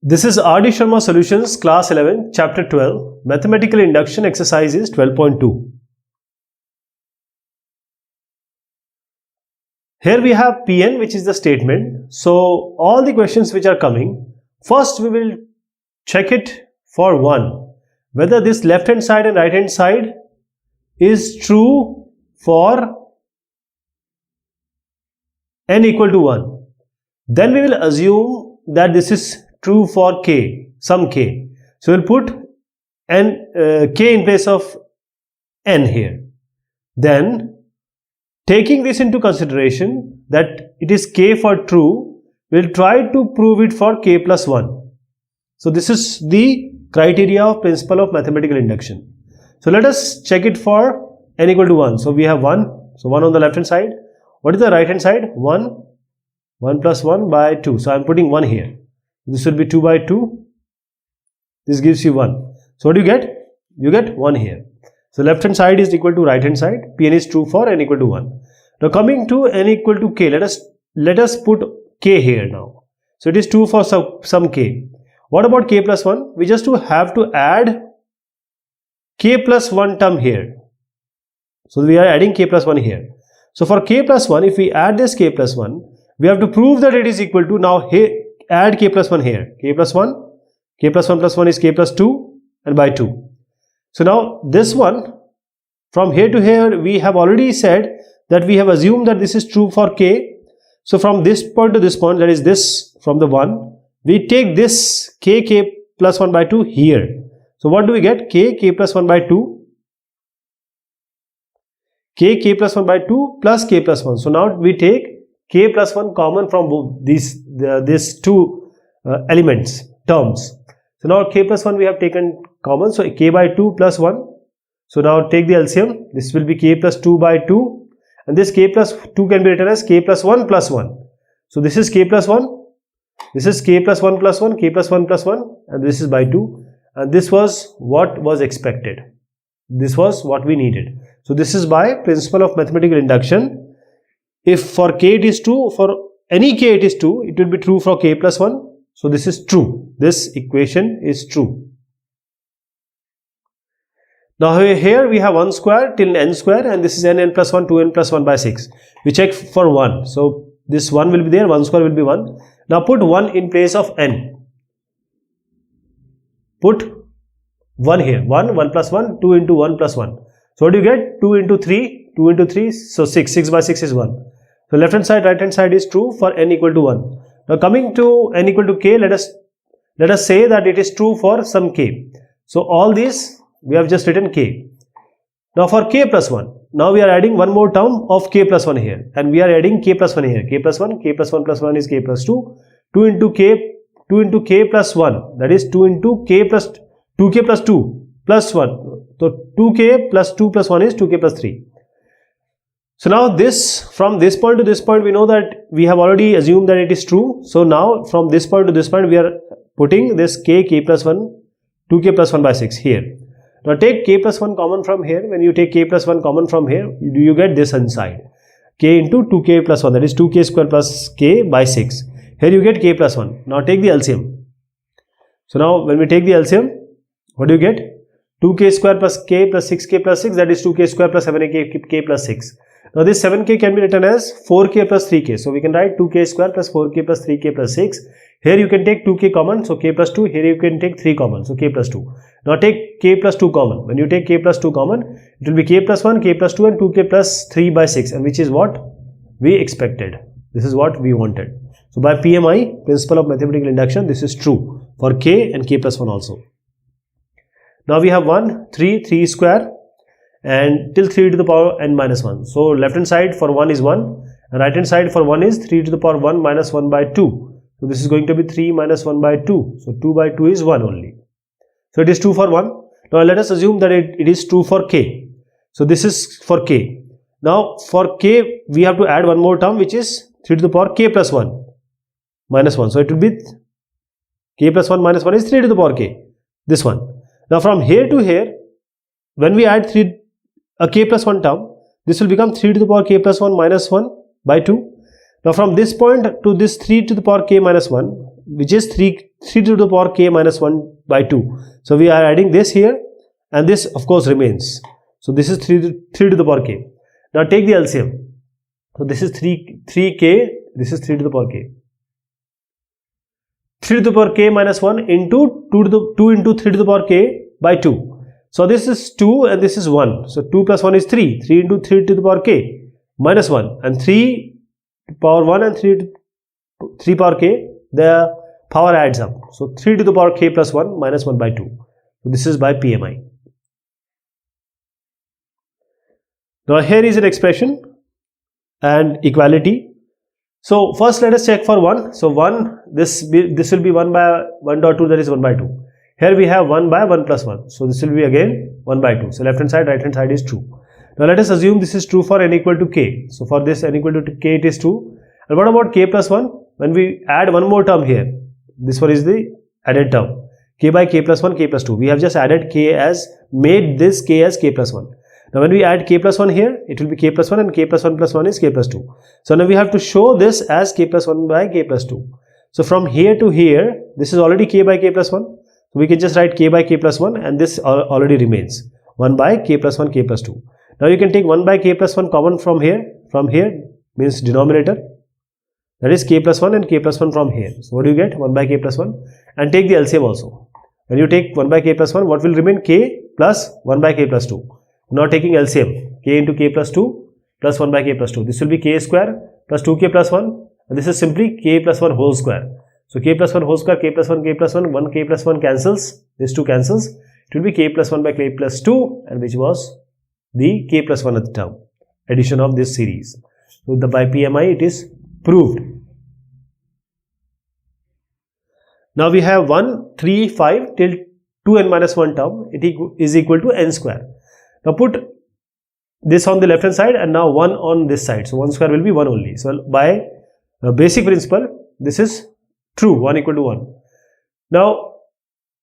This is R.D. Sharma Solutions, Class 11, Chapter 12, Mathematical Induction, Exercises 12.2. Here we have Pn, which is the statement. So, all the questions which are coming, first we will check it for 1, whether this left hand side and right hand side is true for n equal to 1. Then we will assume that this is true for k, some k. So we'll put k in place of n here. Then, taking this into consideration that it is k for true, we'll try to prove it for k plus 1. So this is the criteria of principle of mathematical induction. So let us check it for n equal to 1. So we have 1. So 1 on the left hand side. What is the right hand side? 1. 1 plus 1 by 2. So I am putting 1 here. This will be 2 by 2. This gives you 1. So what do you get? You get 1 here. So left hand side is equal to right hand side. Pn is true for n equal to 1. Now coming to n equal to k, let us put k here now. So it is true for some k. What about k plus 1? We just have to add k plus 1 term here. So we are adding k plus 1 here. So for k plus 1, if we add this k plus 1, we have to prove that it is equal to, now here, add k plus 1 here. K plus 1 plus 1 is k plus 2 and by 2. So now this one, from here to here, we have already said that we have assumed that this is true for k. So from this point to this point, that is this from the 1, we take this k plus 1 by 2 here. So what do we get? K plus 1 by 2. K plus 1 by 2 plus k plus 1. So now we take k plus 1 common from both these two elements, terms. So now k plus 1 we have taken common. So k by 2 plus 1. So now take the LCM. This will be k plus 2 by 2. And this k plus 2 can be written as k plus 1 plus 1. So this is k plus 1. This is k plus 1 plus 1, k plus 1 plus 1. And this is by 2. And this was what was expected. This was what we needed. So this is by principle of mathematical induction. If for k it is true, for any k it is true, it will be true for k plus 1. So this is true. This equation is true. Now here we have 1 square till n square, and this is n plus 1, 2n plus 1 by 6. We check for 1. So this 1 will be there, 1 square will be 1. Now put 1 in place of n. Put 1 here. 1 plus 1, 2 into 1 plus 1. So what do you get? 2 into 3, 2 into 3, so 6. 6 by 6 is 1. So left hand side, right hand side is true for n equal to 1. Now coming to n equal to k, let us say that it is true for some k. So all these we have just written k. Now for k plus 1, now we are adding one more term of k plus 1 here, and we are adding k plus 1 here. K plus 1 plus 1 is k plus 2. 2 into k plus 1, that is 2 into k plus 2k plus 2 plus 1. So 2k plus 2 plus 1 is 2k plus 3. So now this, from this point to this point, we know that we have already assumed that it is true. So now from this point to this point, we are putting this k plus 1, 2k plus 1 by 6 here. Now take k plus 1 common from here. When you take k plus 1 common from here, you get this inside. K into 2k plus 1, that is 2k square plus k by 6. Here you get k plus 1. Now take the LCM. So now when we take the LCM, what do you get? 2k square plus k plus 6k plus 6, that is 2k square plus 7k plus 6. Now this 7k can be written as 4k plus 3k. So we can write 2k square plus 4k plus 3k plus 6. Here you can take 2k common, so k plus 2. Here you can take 3 common, so k plus 2. Now take k plus 2 common. When you take k plus 2 common, it will be k plus 1, k plus 2 and 2k plus 3 by 6, and which is what we expected. This is what we wanted. So by PMI, principle of mathematical induction, this is true for k and k plus 1 also. Now we have 1, 3 square, and till 3 to the power n minus 1. So left hand side for 1 is 1, and right hand side for 1 is 3 to the power 1 minus 1 by 2. So this is going to be 3 minus 1 by 2. So 2 by 2 is 1 only. So it is true for 1. Now let us assume that it is true for k. So this is for k. Now for k, we have to add one more term, which is 3 to the power k plus 1 minus 1. So it will be k plus 1 minus 1 is 3 to the power k. This one. Now from here to here, when we add a k plus 1 term, this will become 3 to the power k plus 1 minus 1 by 2. Now from this point to this 3 to the power k minus 1, which is 3 3 to the power k minus 1 by 2. So we are adding this here, and this of course remains. So this is 3 to the power k. Now take the LCM. So this is 3k, this is 3 to the power k. 3 to the power k minus 1 into 2 into 3 to the power k by 2. So this is 2 and this is 1. So 2 plus 1 is 3. 3 into 3 to the power k minus 1. And 3 to power 1 and 3 power k, the power adds up. So 3 to the power k plus 1 minus 1 by 2. So this is by PMI. Now here is an expression and equality. So first let us check for 1. So 1, this will be 1 by 1 dot 2, that is 1 by 2. Here we have 1 by 1 plus 1. So this will be again 1 by 2. So left hand side, right hand side is true. Now let us assume this is true for n equal to k. So for this n equal to k, it is true. And what about k plus 1? When we add one more term here, this one is the added term. K by k plus 1, k plus 2. We have just added k as, made this k as k plus 1. Now when we add k plus 1 here, it will be k plus 1 and k plus 1 plus 1 is k plus 2. So now we have to show this as k plus 1 by k plus 2. So from here to here, this is already k by k plus 1. So we can just write k by k plus 1 and this already remains 1 by k plus 1 k plus 2. Now you can take 1 by k plus 1 common from here means denominator, that is k plus 1 and k plus 1 from here. So what do you get? 1 by k plus 1, and take the LCM also. When you take 1 by k plus 1, what will remain? K plus 1 by k plus 2. Now taking LCM, k into k plus 2 plus 1 by k plus 2. This will be k square plus 2k plus 1, and this is simply k plus 1 whole square. So k plus 1 whole square, k plus 1, k plus 1, 1 k plus 1 cancels, this 2 cancels. It will be k plus 1 by k plus 2, and which was the k plus 1 at the term, addition of this series. So the by PMI it is proved. Now we have 1, 3, 5 till 2n minus 1 term, it is equal to n square. Now put this on the left hand side and now 1 on this side. So 1 square will be 1 only. So by basic principle, this is true, 1 equal to 1. Now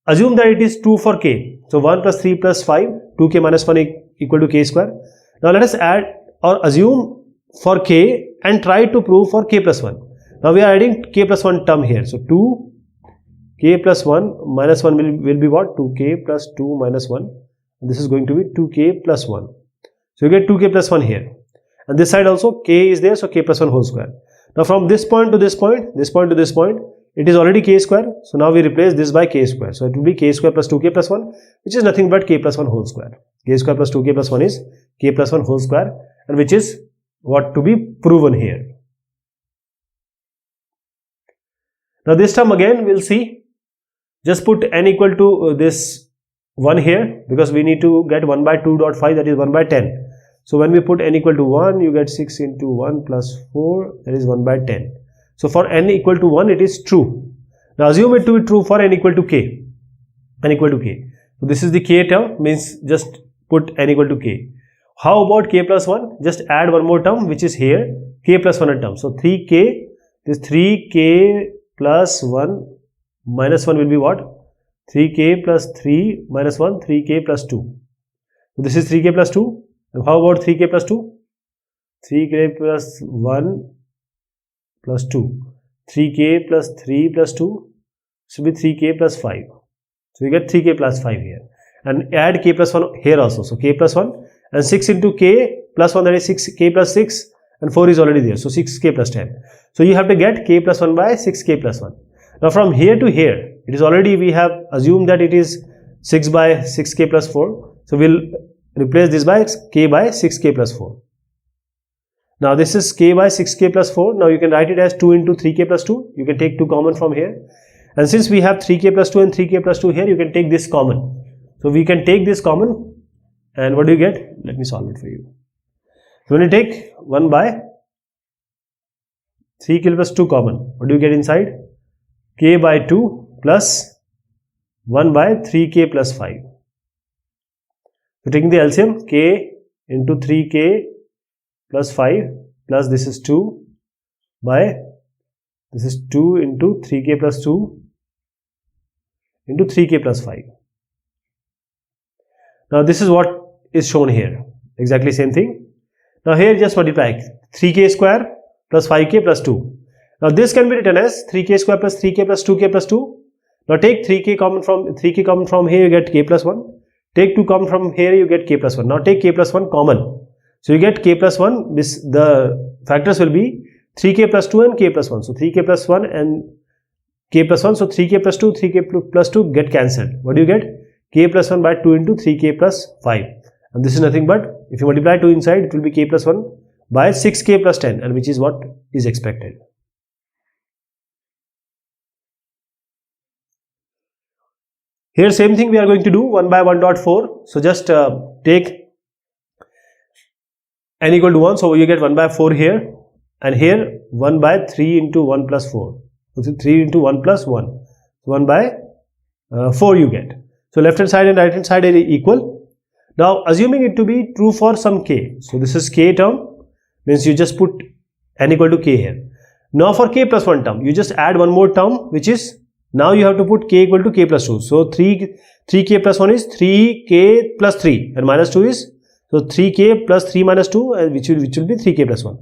assume that it is true for k. So 1 plus 3 plus 5, 2k minus 1 equal to k square. Now let us add or assume for k and try to prove for k plus 1. Now we are adding k plus 1 term here. So 2k plus 1 minus 1 will be what? 2k plus 2 minus 1. This is going to be 2k plus 1. So you get 2k plus 1 here. And this side also k is there, so k plus 1 whole square. Now from this point to this point, this point to this point, it is already k square. So now we replace this by k square. So it will be k square plus 2k plus 1, which is nothing but k plus 1 whole square. K square plus 2k plus 1 is k plus 1 whole square, and which is what to be proven here. Now this term again we'll see. Just put n equal to this 1 here, because we need to get 1 by 2.5, that is 1 by 10. So when we put n equal to 1, you get 6 into 1 plus 4, that is 1 by 10. So for n equal to 1, it is true. Now assume it to be true for n equal to k. N equal to k. So this is the k term, means just put n equal to k. How about k plus 1? Just add one more term which is here, k plus 1 term. So 3k, this 3k plus 1 minus 1 will be what? 3k plus 3 minus 1, 3k plus 2. So this is 3k plus 2. And how about 3k plus 2? 3k plus 1 plus 2. 3k plus 3 plus 2 should be 3k plus 5. So you get 3k plus 5 here. And add k plus 1 here also. So k plus 1 and 6 into k plus 1, that is 6k plus 6, and 4 is already there. So 6k plus 10. So you have to get k plus 1 by 6k plus 1. Now from here to here, it is already, we have assumed that it is 6 by 6k plus 4. So we'll replace this by k by 6k plus 4. Now this is k by 6k plus 4. Now you can write it as 2 into 3k plus 2. You can take 2 common from here. And since we have 3k plus 2 and 3k plus 2 here, you can take this common. So we can take this common, and what do you get? Let me solve it for you. So when you take 1 by 3k plus 2 common, what do you get inside? K by 2 plus 1 by 3k plus 5. So taking the LCM, k into 3k plus 5 plus this is 2 by, this is 2 into 3k plus 2 into 3k plus 5. Now this is what is shown here, exactly same thing. Now here just multiply 3k square plus 5k plus 2. Now this can be written as 3k square plus 3k plus 2k plus 2. Now take 3k common from here, you get k plus 1. Take 2 common from here, you get k plus 1. Now take k plus 1 common. So you get k plus 1, the factors will be 3k plus 2 and k plus 1. So 3k plus 1 and k plus 1. So 3k plus 2, 3k plus 2 get cancelled. What do you get? K plus 1 by 2 into 3k plus 5. And this is nothing but, if you multiply 2 inside, it will be k plus 1 by 6k plus 10, and which is what is expected. Here same thing we are going to do, 1 by 1.4. So just take n equal to 1. So you get 1 by 4 here, and here 1 by 3 into 1 plus 4. So 3 into 1 plus 1. 1 by 4 you get. So left hand side and right hand side are equal. Now assuming it to be true for some k. So this is k term, means you just put n equal to k here. Now for k plus 1 term, you just add one more term, which is, now you have to put k equal to k plus 2. So 3k plus 1 is 3k plus 3, and minus 2 is, so 3k plus 3 minus 2, which will be 3k plus 1.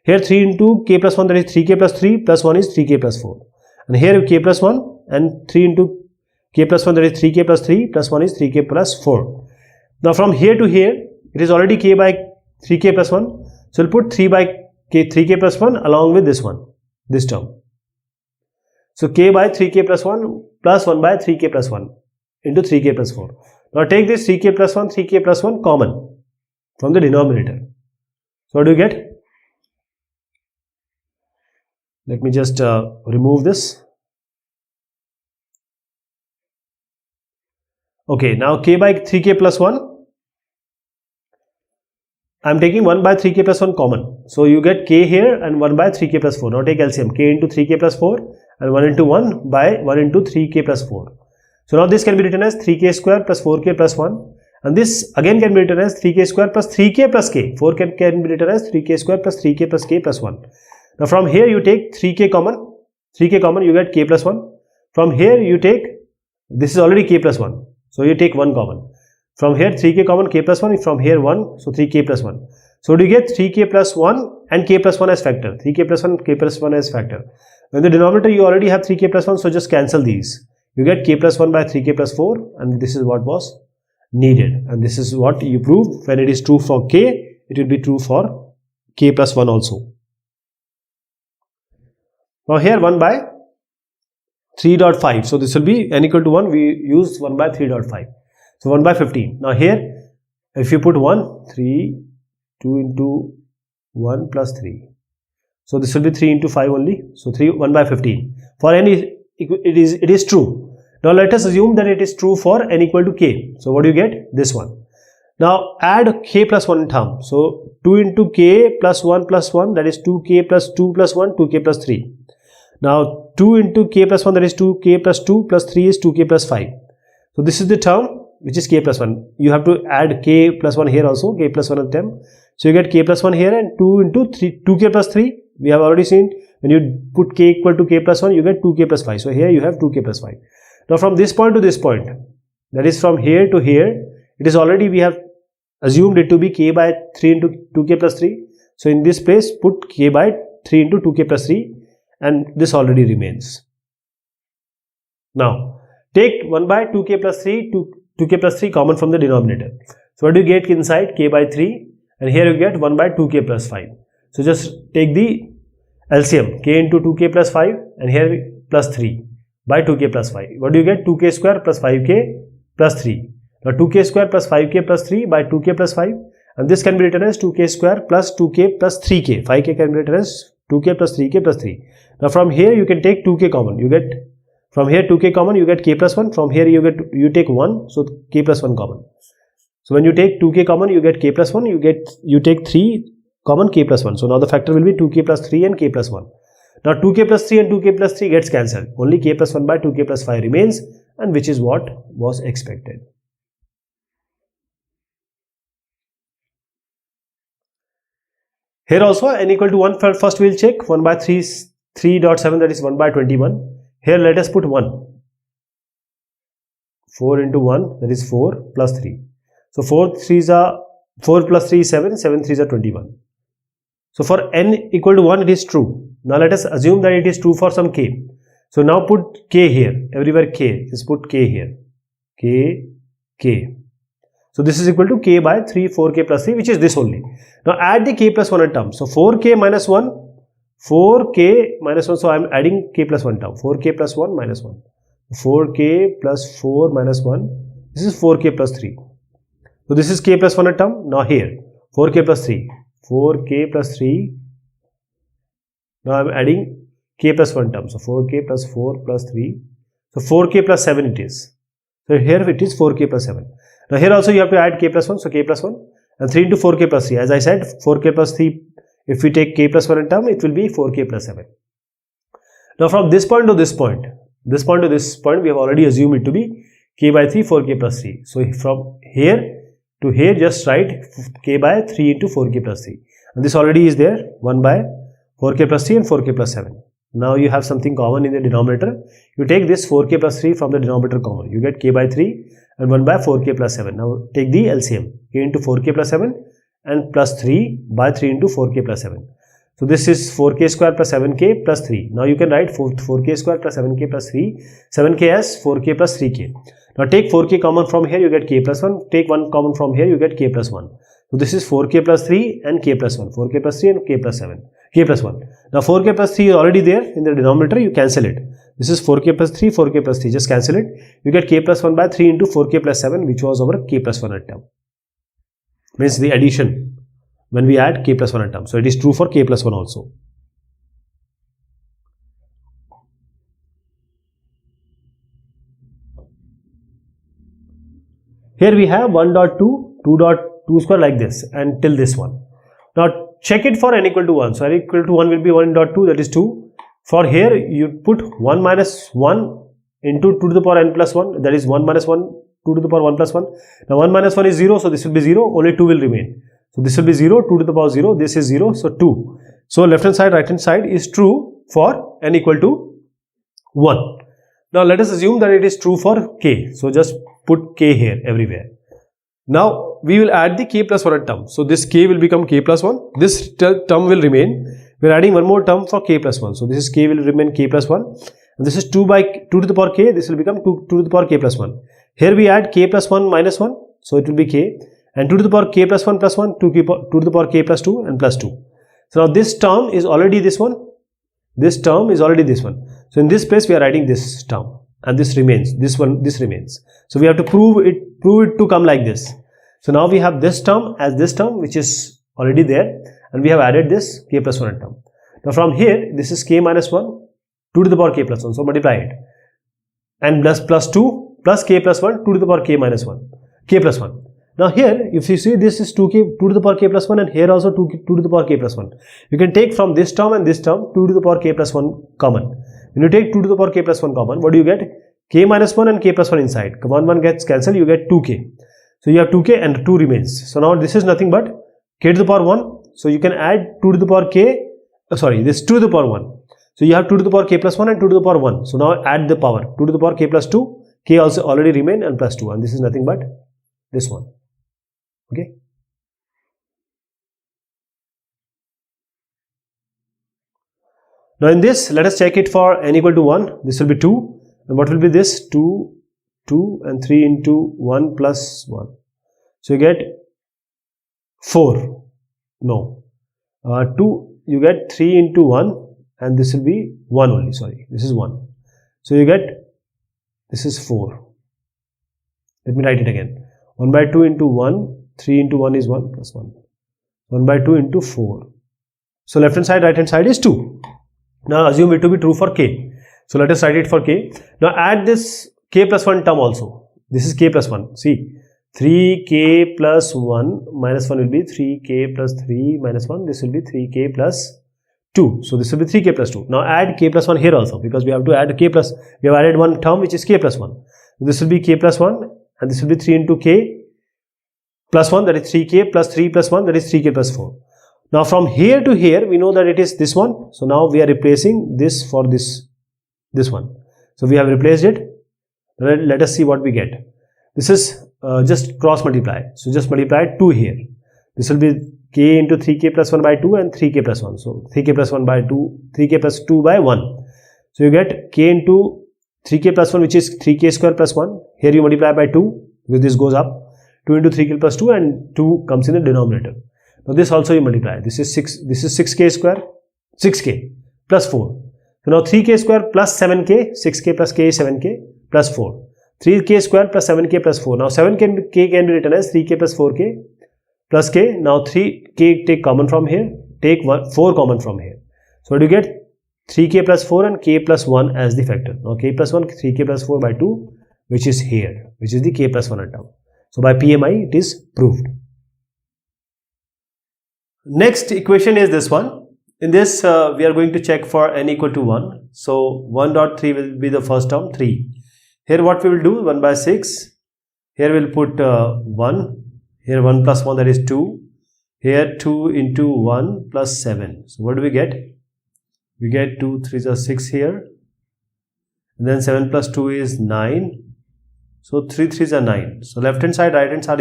Here 3 into k plus 1, that is 3k plus 3 plus 1 is 3k plus 4. And here k plus 1 and 3 into k plus 1, that is 3k plus 3 plus 1 is 3k plus 4. Now from here to here, it is already k by 3k plus 1. So we'll put 3 by k, 3k plus 1 along with this one, this term. So k by 3k plus 1 plus 1 by 3k plus 1 into 3k plus 4. Now take this 3k plus 1, 3k plus 1 common from the denominator. So what do you get? Let me just remove this. Okay, now k by 3k plus 1. I am taking 1 by 3k plus 1 common. So you get k here and 1 by 3k plus 4. Now take LCM, k into 3k plus 4 and 1 into 1 by 1 into 3k plus 4. So now this can be written as 3k square plus 4k plus 1. And this again can be written as 3k square plus 3k plus k. 4 can be written as 3k square plus 3k plus k plus 1. Now from here you take 3k common, you get k plus 1. From here you take, this is already k plus 1. So you take 1 common. From here 3k common, k plus 1, from here 1, so 3k plus 1. So do you get 3k plus 1 and k plus 1 as factor, 3k plus 1, k plus 1 as factor. In the denominator you already have 3k plus 1, so just cancel these. You get k plus 1 by 3k plus 4, and this is what was needed. And this is what you prove. When it is true for k, it will be true for k plus 1 also. Now here 1 by 3.5. So this will be n equal to 1. We use 1 by 3.5. So 1 by 15. Now here, if you put 1, 3, 2 into 1 plus 3. So this will be 3 into 5 only. So 1 by 15. For n, it is true. Now let us assume that it is true for n equal to k. So what do you get? This one. Now add k plus 1 term. So 2 into k plus 1, that is 2k plus 2 plus 1, 2k plus 3. Now 2 into k plus 1, that is 2k plus 2 plus 3 is 2k plus 5. So this is the term which is k plus 1. You have to add k plus 1 here also, k plus 1 of them. So you get k plus 1 here and 2 into 3, 2k plus 3. We have already seen when you put k equal to k plus 1, you get 2k plus 5. So here you have 2k plus 5. Now from this point to this point, that is from here to here, it is already, we have assumed it to be k by 3 into 2k plus 3. So in this place, put k by 3 into 2k plus 3, and this already remains. Now take 1 by 2k plus 3 to 2k plus 3 common from the denominator. So what do you get inside? K by 3, and here you get 1 by 2k plus 5. So just take the LCM, k into 2k plus 5, and here plus 3 by 2k plus 5. What do you get? 2k square plus 5k plus 3. Now 2k square plus 5k plus 3 by 2k plus 5, and this can be written as 2k square plus 2k plus 3k. 5k can be written as 2k plus 3k plus 3. Now from here you can take 2k common. You get, from here 2k common, you get k plus 1. From here you take 1, so k plus 1 common. So when you take 2k common, you get k plus 1. You take 3 common, k plus 1. So now the factor will be 2k plus 3 and k plus 1. Now 2k plus 3 and 2k plus 3 gets cancelled. Only k plus 1 by 2k plus 5 remains, and which is what was expected. Here also n equal to 1, first we will check 1 by 3.7, that is 1 by 21. Here let us put 1. 4 into 1, that is 4 plus 3. So 4 plus 3 is 7, 7 3s are 21. So for n equal to 1 it is true. Now let us assume that it is true for some k. So now put k here, everywhere k, just put k here, k. So this is equal to k by 3, 4k plus 3, which is this only. Now add the k plus 1 term. So 4k minus 1, 4k minus 1, so I am adding k plus 1 term, 4k plus 1 minus 1. 4k plus 4 minus 1, this is 4k plus 3. So this is k plus 1 term. Now here, 4k plus 3, 4k plus 3. Now I am adding k plus 1 term. So 4k plus 4 plus 3. So 4k plus 7 it is. So here it is 4k plus 7. Now here also you have to add k plus 1. So k plus 1 and 3 into 4k plus 3. As I said, 4k plus 3, if we take k plus 1 term, it will be 4k plus 7. Now from this point to this point, we have already assumed it to be k by 3, 4k plus 3. So from here to here, just write k by 3 into 4k plus 3. And this already is there, 1 by 4k plus 3 and 4k plus 7. Now you have something common in the denominator. You take this 4k plus 3 from the denominator common. You get k by 3 and 1 by 4k plus 7. Now take the LCM, k into 4k plus 7 and plus 3 by 3 into 4k plus 7. So this is 4k square plus 7k plus 3. Now you can write 4k square plus 7k plus 3, 7k as 4k plus 3k. Now take 4k common from here, you get k plus 1. Take 1 common from here, you get k plus 1. So this is 4k plus 3 and k plus 1. 4k plus 3 and k plus 7. K plus 1. Now 4k plus 3 is already there in the denominator, you cancel it. This is 4k plus 3, 4k plus 3, just cancel it. You get k plus 1 by 3 into 4k plus 7, which was our k plus 1 term. Means the addition when we add k plus 1 term. So it is true for k plus 1 also. Here we have 1.2, 2.2 square like this and till this one. Now check it for n equal to 1. So n equal to 1 will be 1.2, that is 2. For here you put 1 minus 1 into 2 to the power n plus 1, that is 1 minus 1, 2 to the power 1 plus 1. Now 1 minus 1 is 0, so this will be 0, only 2 will remain. So this will be 0, 2 to the power 0, this is 0, so 2. So left hand side, right hand side is true for n equal to 1. Now let us assume that it is true for k. So just put k here everywhere. Now we will add the k plus 1 term. So this k will become k plus 1. This term will remain. We are adding one more term for k plus 1. So this is k will remain k plus 1. And this is 2 by 2 to the power k. This will become 2 to the power k plus 1. Here we add k plus 1 minus 1. So it will be k. And 2 to the power k plus 1 plus 1. 2 to the power k plus 2 and plus 2. So now this term is already this one. This term is already this one. So in this place we are writing this term. And this remains. This remains. So we have to prove it to come like this. So now we have this term as this term, which is already there, and we have added this k plus 1 term. Now from here, this is k minus 1, 2 to the power k plus 1, so multiply it. And plus 2 plus k plus 1, 2 to the power k minus 1, k plus 1. Now here, if you see, this is 2 to the power k plus 1, and here also 2 to the power k plus 1. You can take from this term and this term 2 to the power k plus 1 common. When you take 2 to the power k plus 1 common, what do you get? K minus 1 and k plus 1 inside. 1 gets cancelled, you get 2k. So you have 2k and 2 remains. So now this is nothing but k to the power 1. So you can add 2 to the power k, this 2 to the power 1. So you have 2 to the power k plus 1 and 2 to the power 1. So now add the power. 2 to the power k plus 2, k also already remain and plus 2. And this is nothing but this one. Okay. Now in this, let us check it for n equal to 1. This will be 2. And what will be this? 2 and 3 into 1 plus 1. So you get 4. No. 2, you get 3 into 1 and this will be 1 only. Sorry, this is 1. So you get, this is 4. Let me write it again. 1 by 2 into 1, 3 into 1 is 1 plus 1. 1 by 2 into 4. So left hand side, right hand side is 2. Now assume it to be true for k. So let us write it for k. Now add this k plus 1 term also. This is k plus 1. See, 3k plus 1 minus 1 will be 3k plus 3 minus 1. This will be 3k plus 2. So this will be 3k plus 2. Now add k plus 1 here also, because we have to add k plus, we have added one term which is k plus 1. This will be k plus 1 and this will be 3 into k plus 1, that is 3k plus 3 plus 1, that is 3k plus 4. Now from here to here we know that it is this one. So now we are replacing this for this one. So we have replaced it. Let us see what we get. This is just cross multiply. So just multiply 2 here. This will be k into 3k plus 1 by 2 and 3k plus 1. So 3k plus 1 by 2, 3k plus 2 by 1. So you get k into 3k plus 1, which is 3k square plus 1. Here you multiply by 2 because this goes up. 2 into 3k plus 2 and 2 comes in the denominator. Now this also you multiply. This is 6k square, 6k plus 4. So now 3k square plus 7k, 6k plus k is 7k plus 4. 3k square plus 7k plus 4. Now 7k can be written as 3k plus 4k plus k. Now 3k take common from here, take 4 common from here. So what do you get? 3k plus 4 and k plus 1 as the factor. Now k plus 1, 3k plus 4 by 2, which is here, which is the k plus 1 term. So by PMI it is proved. Next equation is this one. In this we are going to check for n equal to 1. So 1.3 will be the first term, 3. Here what we will do, 1 by 6. Here we will put 1. Here 1 plus 1, that is 2. Here 2 into 1 plus 7. So what do we get? We get 2 3s are 6 here. And then 7 plus 2 is 9. So 3 3s are 9. So left hand side, right hand side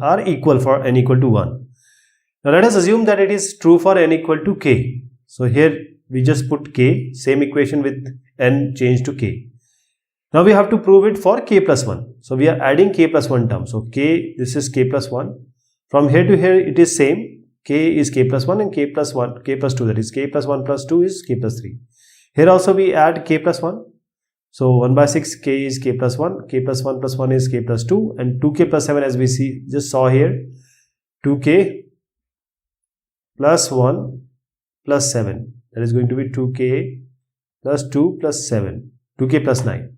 are equal for n equal to 1. Now let us assume that it is true for n equal to k. So here we just put k, same equation with n changed to k. Now we have to prove it for k plus 1. So we are adding k plus 1 term. So k, this is k plus 1. From here to here it is same. K is k plus 1 and k plus 1, k plus 2, that is k plus 1 plus 2 is k plus 3. Here also we add k plus 1. So 1 by 6 k is k plus 1, k plus 1 plus 1 is k plus 2, and 2k plus 7 as we just saw here, 2k plus 1 plus 7, that is going to be 2k plus 2 plus 7, 2k plus 9.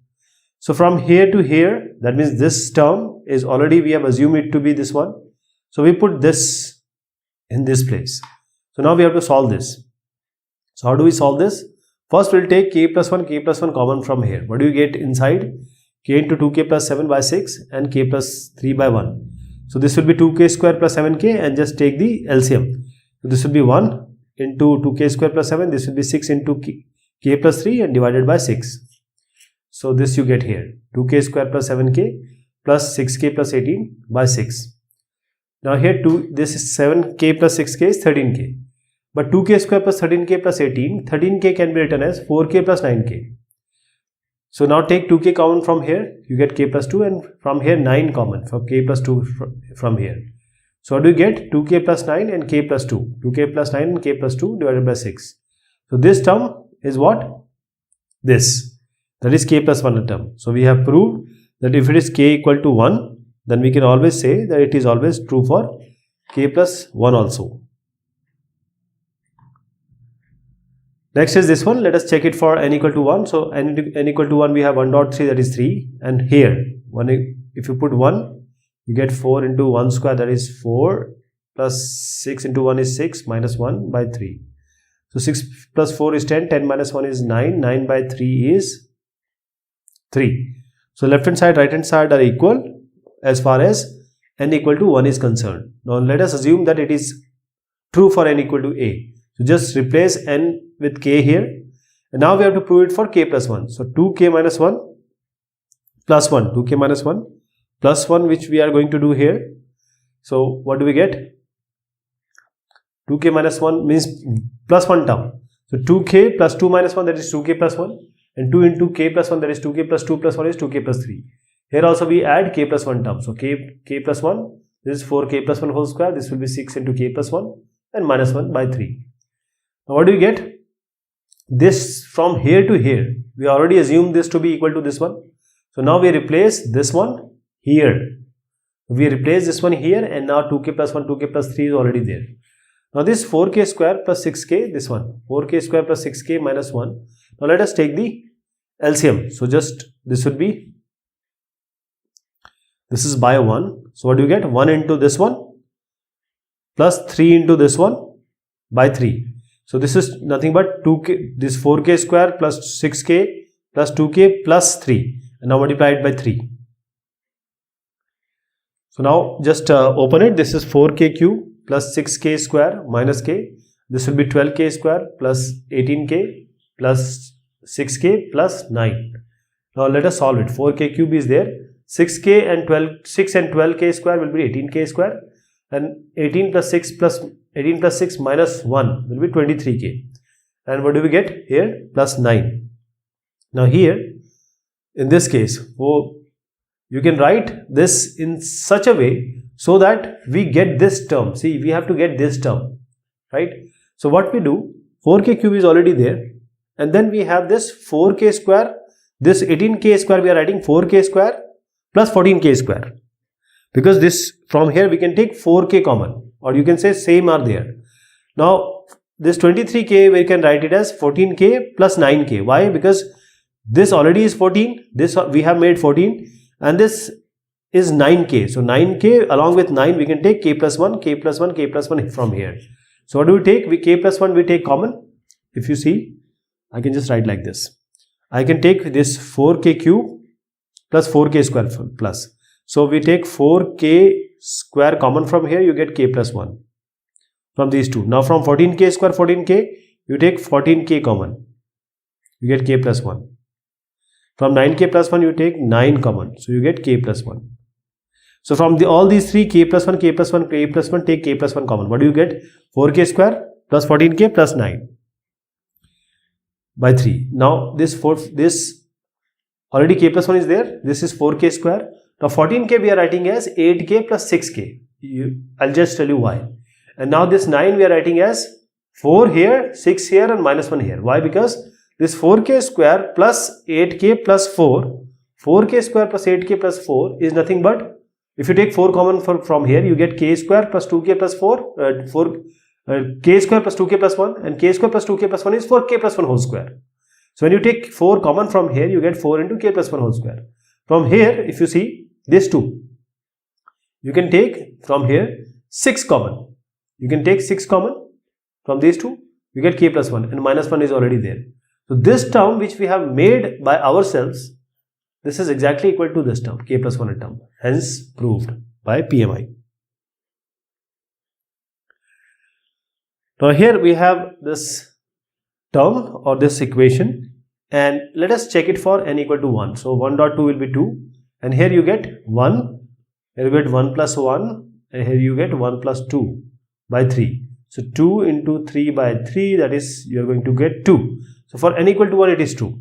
So from here to here, that means this term is already, we have assumed it to be this one. So we put this in this place. So now we have to solve this. So how do we solve this? First we'll take k plus 1 common from here. What do you get inside? K into 2k plus 7 by 6 and k plus 3 by 1. So this will be 2k square plus 7k, and just take the LCM. So this will be 1 into 2k square plus 7. This will be 6 into k plus 3 and divided by 6. So this you get here, 2k square plus 7k plus 6k plus 18 by 6. Now here this is 7k plus 6k is 13k. But 2k square plus 13k plus 18, 13k can be written as 4k plus 9k. So now take 2k common from here, you get k plus 2, and from here 9 common for k plus 2 from here. So what do you get? 2k plus 9 and k plus 2. 2k plus 9 and k plus 2 divided by 6. So this term is what? This. That is k plus 1 term. So we have proved that if it is k equal to 1, then we can always say that it is always true for k plus 1 also. Next is this one. Let us check it for n equal to 1. So n equal to 1, we have 1.3, that is 3. And here, if you put 1, you get 4 into 1 square, that is 4, plus 6 into 1 is 6, minus 1 by 3. So 6 plus 4 is 10, 10 minus 1 is 9, 9 by 3 is 3. So left hand side, right hand side are equal as far as n equal to 1 is concerned. Now let us assume that it is true for n equal to a. So just replace n with k here, and now we have to prove it for k plus 1. So 2k minus 1 plus 1, 2k minus 1 plus 1, which we are going to do here. So what do we get? 2k minus 1 means plus 1 term. So 2k plus 2 minus 1, that is 2k plus 1, and 2 into k plus 1, that is 2k plus 2 plus 1 is 2k plus 3. Here also we add k plus 1 term. So k plus 1, this is 4k plus 1 whole square, this will be 6 into k plus 1 and minus 1 by 3. Now what do you get? This from here to here, we already assumed this to be equal to this one. So now we replace this one here. We replace this one here, and now 2k plus 1, 2k plus 3 is already there. Now this 4k square plus 6k, this one, 4k square plus 6k minus 1. Now let us take the LCM. So just this would be, this is by 1. So what do you get? 1 into this one plus 3 into this one by 3. So this is nothing but 2k, this 4k square plus 6k plus 2k plus 3, and now multiply it by 3. So now just open it. This is 4k cube plus 6k square minus k. This will be 12k square plus 18k plus 6k plus 9. Now let us solve it. 4k cube is there. 6 and 12k square will be 18k square, and 18 plus 6 minus 1 will be 23k. And what do we get here? Plus 9. Now here, in this case, you can write this in such a way so that we get this term. See, we have to get this term, right? So what we do, 4k cube is already there, and then we have this 4k square, this 18k square, we are writing 4k square plus 14k square, because this, from here we can take 4k common, or you can say same are there. Now this 23k, we can write it as 14k plus 9k. Why? Because this already is 14, this we have made 14, and this is 9k. So 9k along with 9, we can take k plus 1, k plus 1, k plus 1 from here. So what do we take? We k plus 1 we take common. If you see, I can just write like this. I can take this 4k cube plus 4k square plus. So we take 4k square common from here, you get k plus 1 from these two. Now from 14k square, 14k, you take 14k common, you get k plus 1. From 9k plus 1, you take 9 common, so you get k plus 1. So from all these three, k plus 1, k plus 1, k plus 1, take k plus 1 common. What do you get? 4k square plus 14k plus 9 by 3. Now this already k plus 1 is there. This is 4k square. Now 14k we are writing as 8k plus 6k. I'll just tell you why. And now this 9 we are writing as 4 here, 6 here, and minus 1 here. Why? Because this 4k square plus 8k plus 4, 4k square plus 8k plus 4 is nothing but, if you take 4 common from here, you get k square plus 2k plus 4, k square plus 2k plus 1, and k square plus 2k plus 1 is 4k plus 1 whole square. So when you take 4 common from here, you get 4 into k plus 1 whole square. From here, if you see this 2, you can take from here 6 common. You can take 6 common from these two, you get k plus 1, and minus 1 is already there. So this term which we have made by ourselves, this is exactly equal to this term, k plus 1 term, hence proved by PMI. Now here we have this term or this equation, and let us check it for n equal to 1. So 1 dot 2 will be 2, and here you get 1, here you get 1 plus 1, and here you get 1 plus 2 by 3. So 2 into 3 by 3, that is, you are going to get 2. So for n equal to 1, it is true.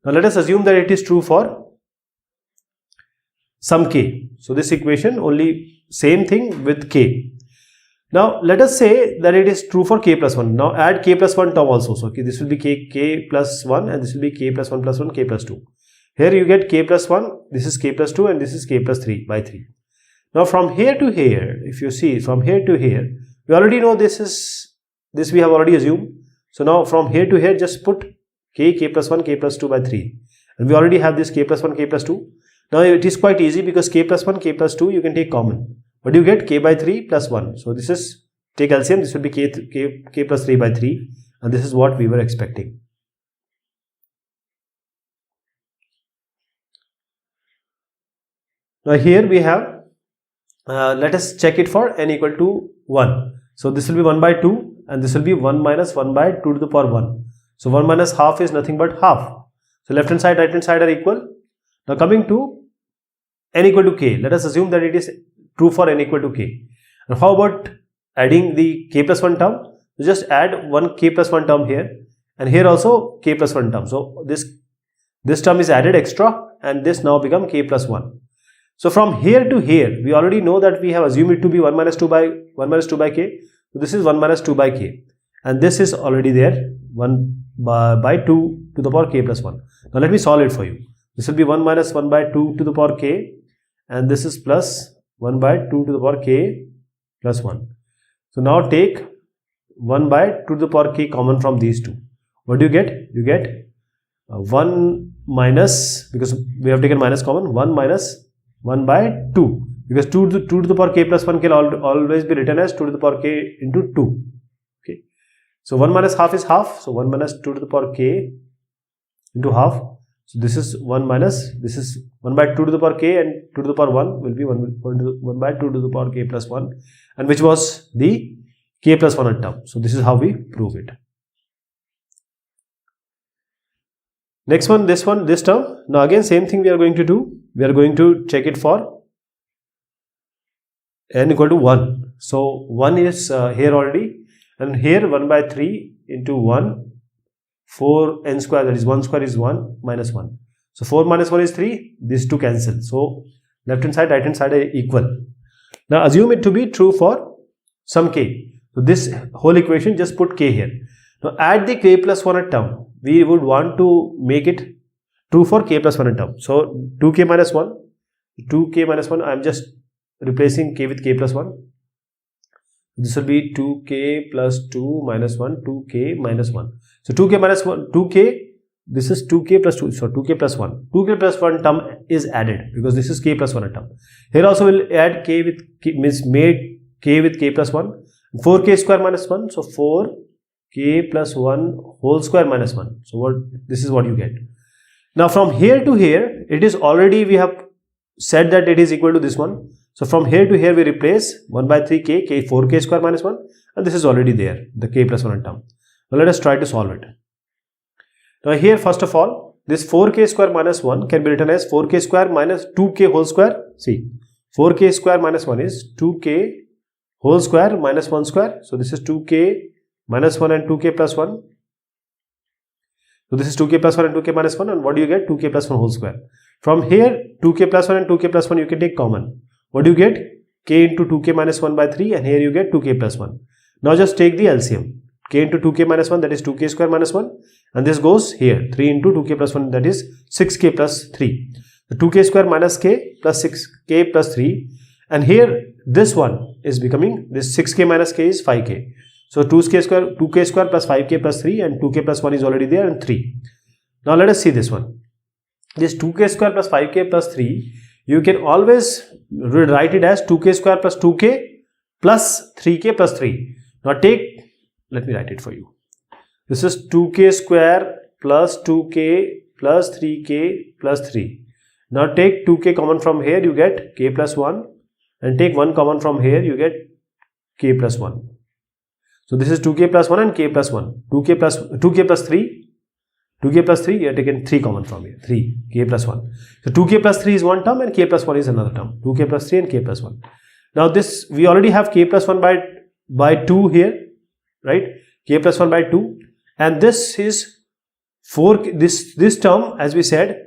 Now let us assume that it is true for some k. So this equation, only same thing with k. Now let us say that it is true for k plus 1. Now add k plus 1 term also. So this will be k plus 1, and this will be k plus 1 plus 1, k plus 2. Here you get k plus 1, this is k plus 2, and this is k plus 3 by 3. Now from here to here, if you see from here to here, we already know this we have already assumed. So now from here to here, just put k plus 1, k plus 2 by 3. And we already have this k plus 1, k plus 2. Now it is quite easy, because k plus 1, k plus 2 you can take common. But you get k by 3 plus 1. So this is, take LCM, this will be k plus 3 by 3. And this is what we were expecting. Now here we have, let us check it for n equal to 1. So this will be 1 by 2, and this will be 1 minus 1 by 2 to the power 1. So 1 minus half is nothing but half. So left hand side, right hand side are equal. Now coming to n equal to k, let us assume that it is true for n equal to k. And how about adding the k plus 1 term? So just add one k plus 1 term here, and here also k plus 1 term. So this term is added extra, and this now become k plus 1. So from here to here, we already know that we have assumed it to be 1 minus 2 by k. So this is 1 minus 2 by k, and this is already there, 1 by 2 to the power k plus 1. Now let me solve it for you. This will be 1 minus 1 by 2 to the power k, and this is plus 1 by 2 to the power k plus 1. So now take 1 by 2 to the power k common from these two. What do you get? You get 1 minus, because we have taken minus common, 1 minus 1 by 2, because 2 to the power k plus 1 can always be written as 2 to the power k into 2. Okay. So 1 minus half is half. So 1 minus 2 to the power k into half. So this is 1 minus, this is 1 by 2 to the power k, and 2 to the power 1 will be 1 by 2 to the power k plus 1, and which was the k plus 1 term. So this is how we prove it. Next one, this term. Now again same thing we are going to do. We are going to check it for n equal to 1. So 1 is here already, and here 1 by 3 into 1 4n square, that is 1 square is 1 minus 1. So 4 minus 1 is 3. These two cancel. So left hand side, right hand side are equal. Now assume it to be true for some k. So this whole equation, just put k here. Now add the k plus 1 term. We would want to make it true for k plus 1 term. So 2k minus 1, 2k minus 1, I am just replacing k with k plus 1. This will be 2k plus 2 minus 1, 2k minus 1. So 2k minus 1, 2k, this is 2k plus 2, so 2k plus 1. 2k plus 1 term is added because this is k plus 1 term. Here also we'll add k with k, means made k with k plus 1. 4k square minus 1, so 4k plus 1 whole square minus 1. So this is what you get. Now from here to here, it is already, we have said that it is equal to this one. So from here to here we replace 1 by 3k, k 4k square minus 1, and this is already there, the k plus 1 term. Now let us try to solve it. Now here first of all, this 4k square minus 1 can be written as 4k square minus 2k whole square. See, 4k square minus 1 is 2k whole square minus 1 square. So this is 2k minus 1 and 2k plus 1. So this is 2k plus 1 and 2k minus 1, and what do you get? 2k plus 1 whole square. From here, 2k plus 1 and 2k plus 1 you can take common. What do you get? K into 2k minus 1 by 3, and here you get 2k plus 1. Now just take the LCM. K into 2k minus 1, that is 2k square minus 1, and this goes here. 3 into 2k plus 1, that is 6k plus 3. So 2k square minus k plus 6k plus 3, and here this one is becoming, this 6k minus k is 5k. So 2k square plus 5k plus 3, and 2k plus 1 is already there, and 3. Now let us see this one. This 2k square plus 5k plus 3, you can always write it as 2k square plus 2k plus 3k plus 3. Now take, let me write it for you. This is 2k square plus 2k plus 3k plus 3. Now take 2k common from here, you get k plus 1, and take 1 common from here, you get k plus 1. So this is 2k plus 1 and k plus 1. 2k plus 3. 2k plus 3, you have taken 3 common from here. 3, k plus 1. So 2k plus 3 is one term and k plus 1 is another term. 2k plus 3 and k plus 1. Now this, we already have k plus 1 by 2 here, right? K plus 1 by 2. And this is 4, this term, as we said,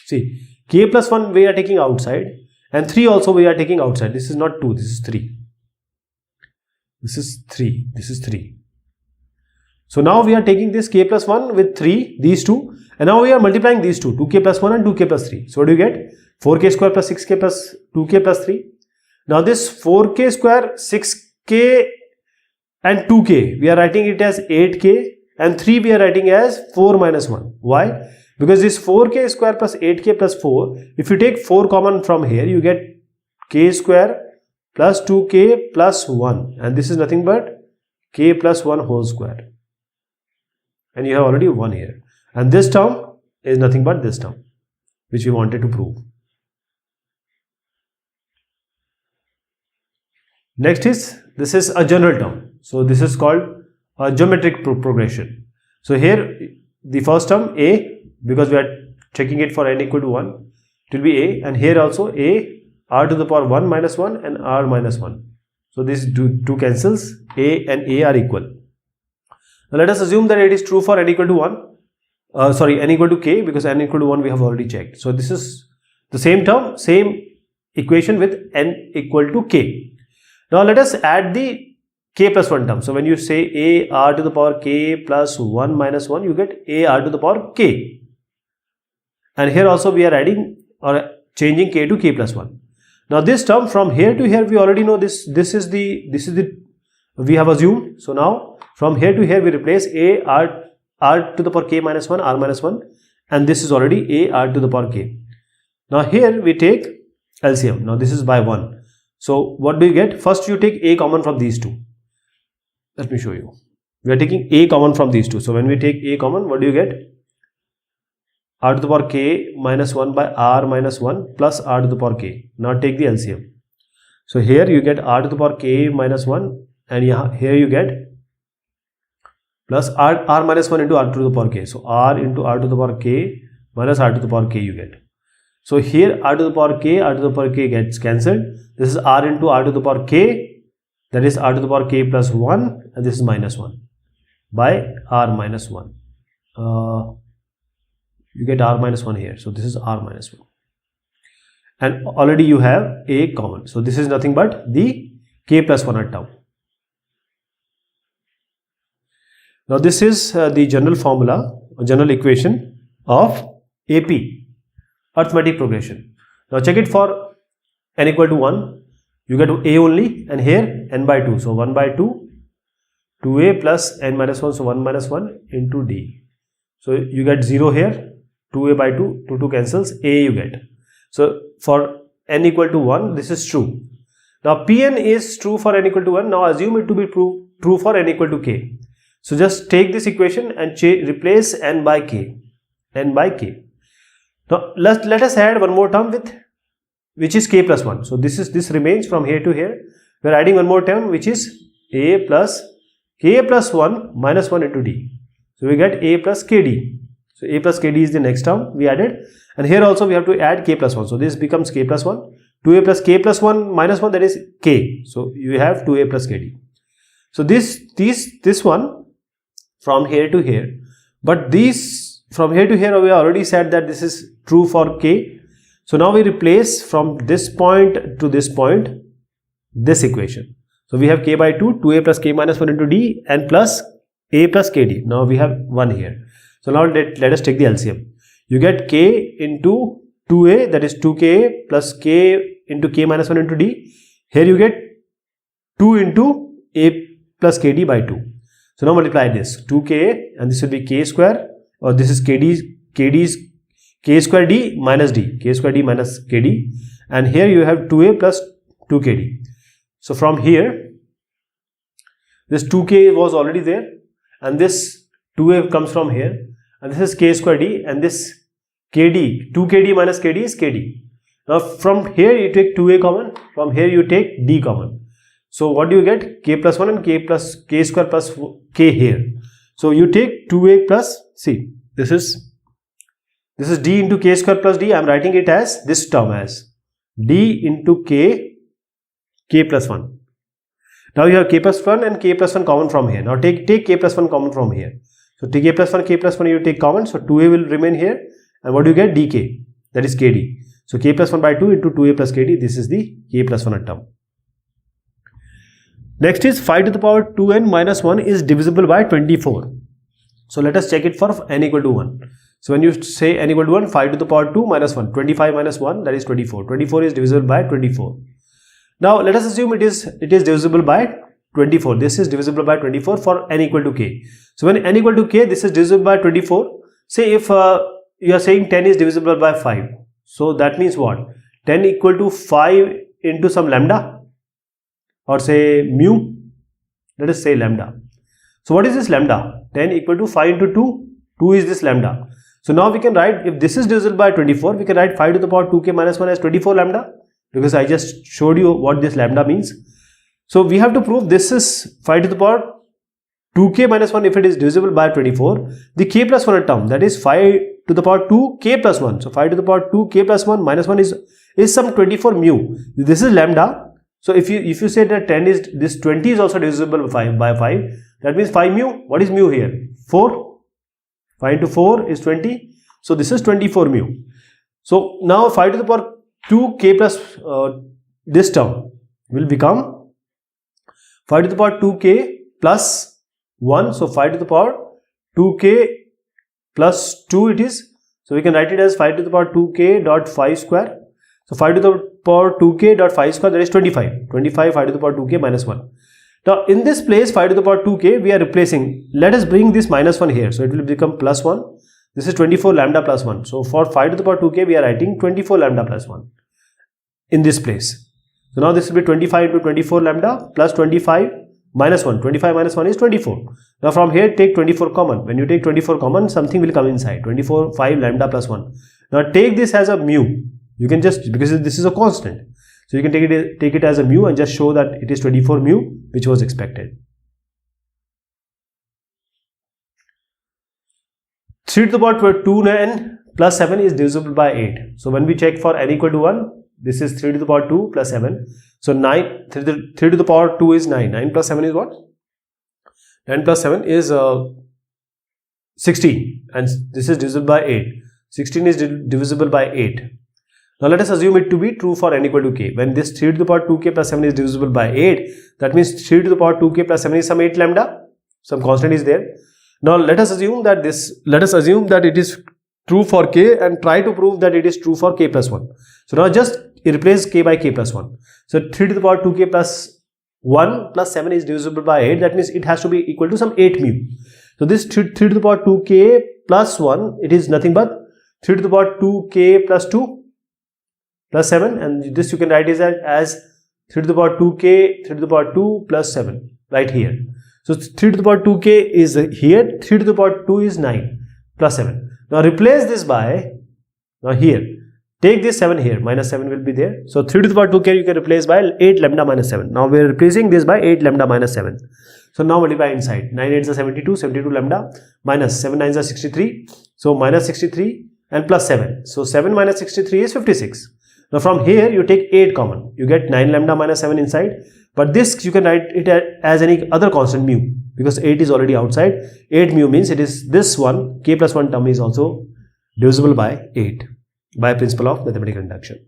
see, k plus 1 we are taking outside, and 3 also we are taking outside. This is not 2, this is 3. This is 3, this is 3. So now we are taking this k plus 1 with 3, these two, and now we are multiplying these two, 2k plus 1 and 2k plus 3. So what do you get? 4k square plus 6k plus 2k plus 3. Now this 4k square, 6k and 2k, we are writing it as 8k, and 3 we are writing as 4 minus 1. Why? Because this 4k square plus 8k plus 4, if you take 4 common from here, you get k square plus 2k plus 1, and this is nothing but k plus 1 whole square. And you have already 1 here. And this term is nothing but this term, which we wanted to prove. Next is, this is a general term. So this is called a geometric progression. So here, the first term A, because we are checking it for n equal to 1, it will be A, and here also A, r to the power 1 minus 1 and r minus 1. So these two cancels, A and A are equal. Now let us assume that it is true for n equal to 1, n equal to k, because n equal to 1 we have already checked. So this is the same term, same equation with n equal to k. Now let us add the k plus 1 term. So when you say a r to the power k plus 1 minus 1, you get a r to the power k. And here also we are adding or changing k to k plus 1. Now this term from here to here we already know this is the we have assumed. So now from here to here we replace a r to the power k minus 1 r minus 1, and this is already a r to the power k. Now here we take LCM. Now this is by 1. So what do you get? First you take a common from these two. Let me show you. We are taking a common from these two. So when we take a common, what do you get? R to the power k minus 1 by r minus 1 plus r to the power k. Now take the LCM. So here you get r to the power k minus 1, and here you get plus r minus 1 into r to the power k. So r into r to the power k minus r to the power k you get. So here r to the power k gets cancelled. This is r into r to the power k, that is r to the power k plus 1, and this is minus 1. by r minus 1. You get r minus 1 here. So this is r minus 1. And already you have a common. So this is nothing but the k plus 1 at tau. Now this is the general formula, or general equation of AP, arithmetic progression. Now check it for n equal to 1. You get a only, and here n by 2. So 1 by 2, 2a plus n minus 1, so 1 minus 1 into d. So you get 0 here, 2a by 2, 2 cancels, a you get. So for n equal to 1, this is true. Now Pn is true for n equal to 1. Now assume it to be true for n equal to k. So just take this equation and replace n by k. N by k. Now let us add one more term with which is k plus 1. So this remains from here to here. We are adding one more term which is a plus k plus 1 minus 1 into d. So we get a plus kd. So a plus kd is the next term we added, and here also we have to add k plus 1. So this becomes k plus 1. 2a plus k plus 1 minus 1, that is k. So you have 2a plus kd. So this one from here to here, but these from here to here we already said that this is true for k. So now we replace from this point to this point this equation. So we have k by 2, 2a plus k minus 1 into d, and plus a plus kd. Now we have 1 here. So now let us take the LCM. You get k into 2a, that is 2ka plus k into k minus 1 into d. Here you get 2 into a plus kd by 2. So now multiply this 2ka, and this will be k square, or this is kd's k square d minus d, k square d minus kd, and here you have 2a plus 2kd. So from here this 2k was already there, and this 2a comes from here, and this is k square d, and this kd, 2kd minus kd is kd. Now from here you take 2a common, from here you take d common. So what do you get? K plus 1 and k square plus k here. So you take 2a plus, see, this is d into k square plus d. I am writing it as this term as d into k plus 1. Now you have k plus 1 and k plus 1 common from here. Now take k plus 1 common from here. So take k plus 1 you take common. So 2a will remain here, and what do you get? dk, that is kd. So k plus 1 by 2 into 2a plus kd. This is the k plus 1 term. Next is 5 to the power 2n minus 1 is divisible by 24. So let us check it for n equal to 1. So when you say n equal to 1, 5 to the power 2 minus 1, 25 minus 1, that is 24. 24 is divisible by 24. Now let us assume it is divisible by 24. This is divisible by 24 for n equal to k. So when n equal to k, this is divisible by 24. Say if you are saying 10 is divisible by 5. So that means what? 10 equal to 5 into some lambda, or say mu. Let us say lambda. So what is this lambda? 10 equal to 5 into 2. 2 is this lambda. So now we can write, if this is divisible by 24, we can write 5 to the power 2k minus 1 as 24 lambda, because I just showed you what this lambda means. So we have to prove this is 5 to the power 2k minus 1 if it is divisible by 24. The k plus 1 term, that is 5 to the power 2k plus 1. So 5 to the power 2k plus 1 minus 1 is some 24 mu. This is lambda. So if you say that 10 is, this 20 is also divisible by 5, that means 5 mu. What is mu here? 4. 5 into 4 is 20. So this is 24 mu. So now 5 to the power 2k plus this term will become 5 to the power 2k plus 1. So 5 to the power 2k plus 2 it is. So we can write it as 5 to the power 2k dot 5 square. So 5 to the power 2k dot 5 square, that is 25. 25 5 to the power 2k minus 1. Now in this place 5 to the power 2k we are replacing. Let us bring this minus 1 here. So it will become plus 1. This is 24 lambda plus 1. So for 5 to the power 2k we are writing 24 lambda plus 1 in this place. So now this will be 25 into 24 lambda plus 25 minus 1. 25 minus 1 is 24. Now from here take 24 common. When you take 24 common, something will come inside. 24 5 lambda plus 1. Now take this as a mu. You can just, because this is a constant, so you can take it as a mu and just show that it is 24 mu, which was expected. 3 to the power 2n plus 7 is divisible by 8. So when we check for n equal to 1, this is 3 to the power 2 plus 7. So 3 to the power 2 is 9. 9 plus 7 is what? 9 plus 7 is 16, and this is divisible by 8. 16 is divisible by 8. Now let us assume it to be true for n equal to k. When this 3 to the power 2k plus 7 is divisible by 8, that means 3 to the power 2k plus 7 is some 8 lambda, some constant is there. Now let us assume that it is true for k and try to prove that it is true for k plus 1. So now just replace k by k plus 1. So 3 to the power 2k plus 1 plus 7 is divisible by 8. That means it has to be equal to some 8 mu. So this 3 to the power 2k plus 1, it is nothing but 3 to the power 2k plus 2 plus 7, and this you can write it as 3 to the power 2k 3 to the power 2 plus 7 right here. So 3 to the power 2k is here, 3 to the power 2 is 9 plus 7. Now replace this by, now here, take this 7 here, minus 7 will be there. So 3 to the power 2k you can replace by 8 lambda minus 7. Now we are replacing this by 8 lambda minus 7. So now multiply inside, 9 8s are 72, 72 lambda minus 7 9s are 63. So minus 63 and plus 7. So 7 minus 63 is 56. Now from here you take 8 common, you get 9 lambda minus 7 inside, but this you can write it as any other constant mu, because 8 is already outside. 8 mu means it is this one, k plus 1 term is also divisible by 8 by principle of mathematical induction.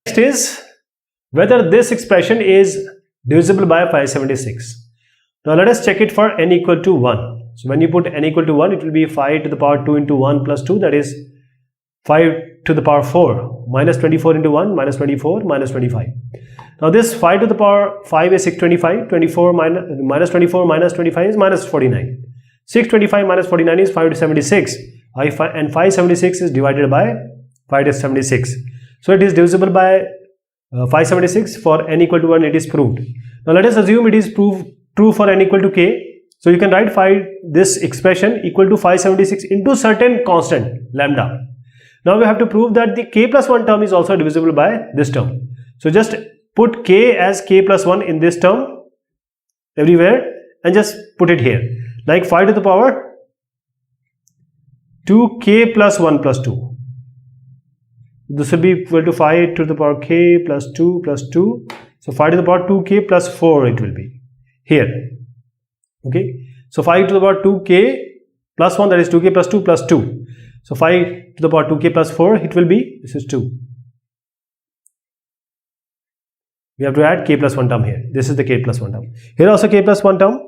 Next is whether this expression is divisible by 576. Now let us check it for n equal to 1. So when you put n equal to 1, it will be 5 to the power 2 into 1 plus 2, that is 5 to the power 4, minus 24 into 1, minus 24, minus 25. Now this 5 to the power 5 is 625, 24 minus 24 minus 25 is minus 49. 625 minus 49 is 576, and 576 is divided by 576. So it is divisible by 576. For n equal to 1 it is proved. Now let us assume it is true for n equal to k. So you can write this expression equal to 576 into certain constant lambda. Now we have to prove that the k plus 1 term is also divisible by this term. So just put k as k plus 1 in this term everywhere and just put it here. Like 5 to the power 2k plus 1 plus 2. This will be equal to 5 to the power k plus 2 plus 2. So 5 to the power 2k plus 4 it will be here. Okay. So 5 to the power 2k plus 1, that is 2k plus 2 plus 2. So 5 to the power 2k plus 4, it will be, this is 2. We have to add k plus 1 term here. This is the k plus 1 term. Here also k plus 1 term.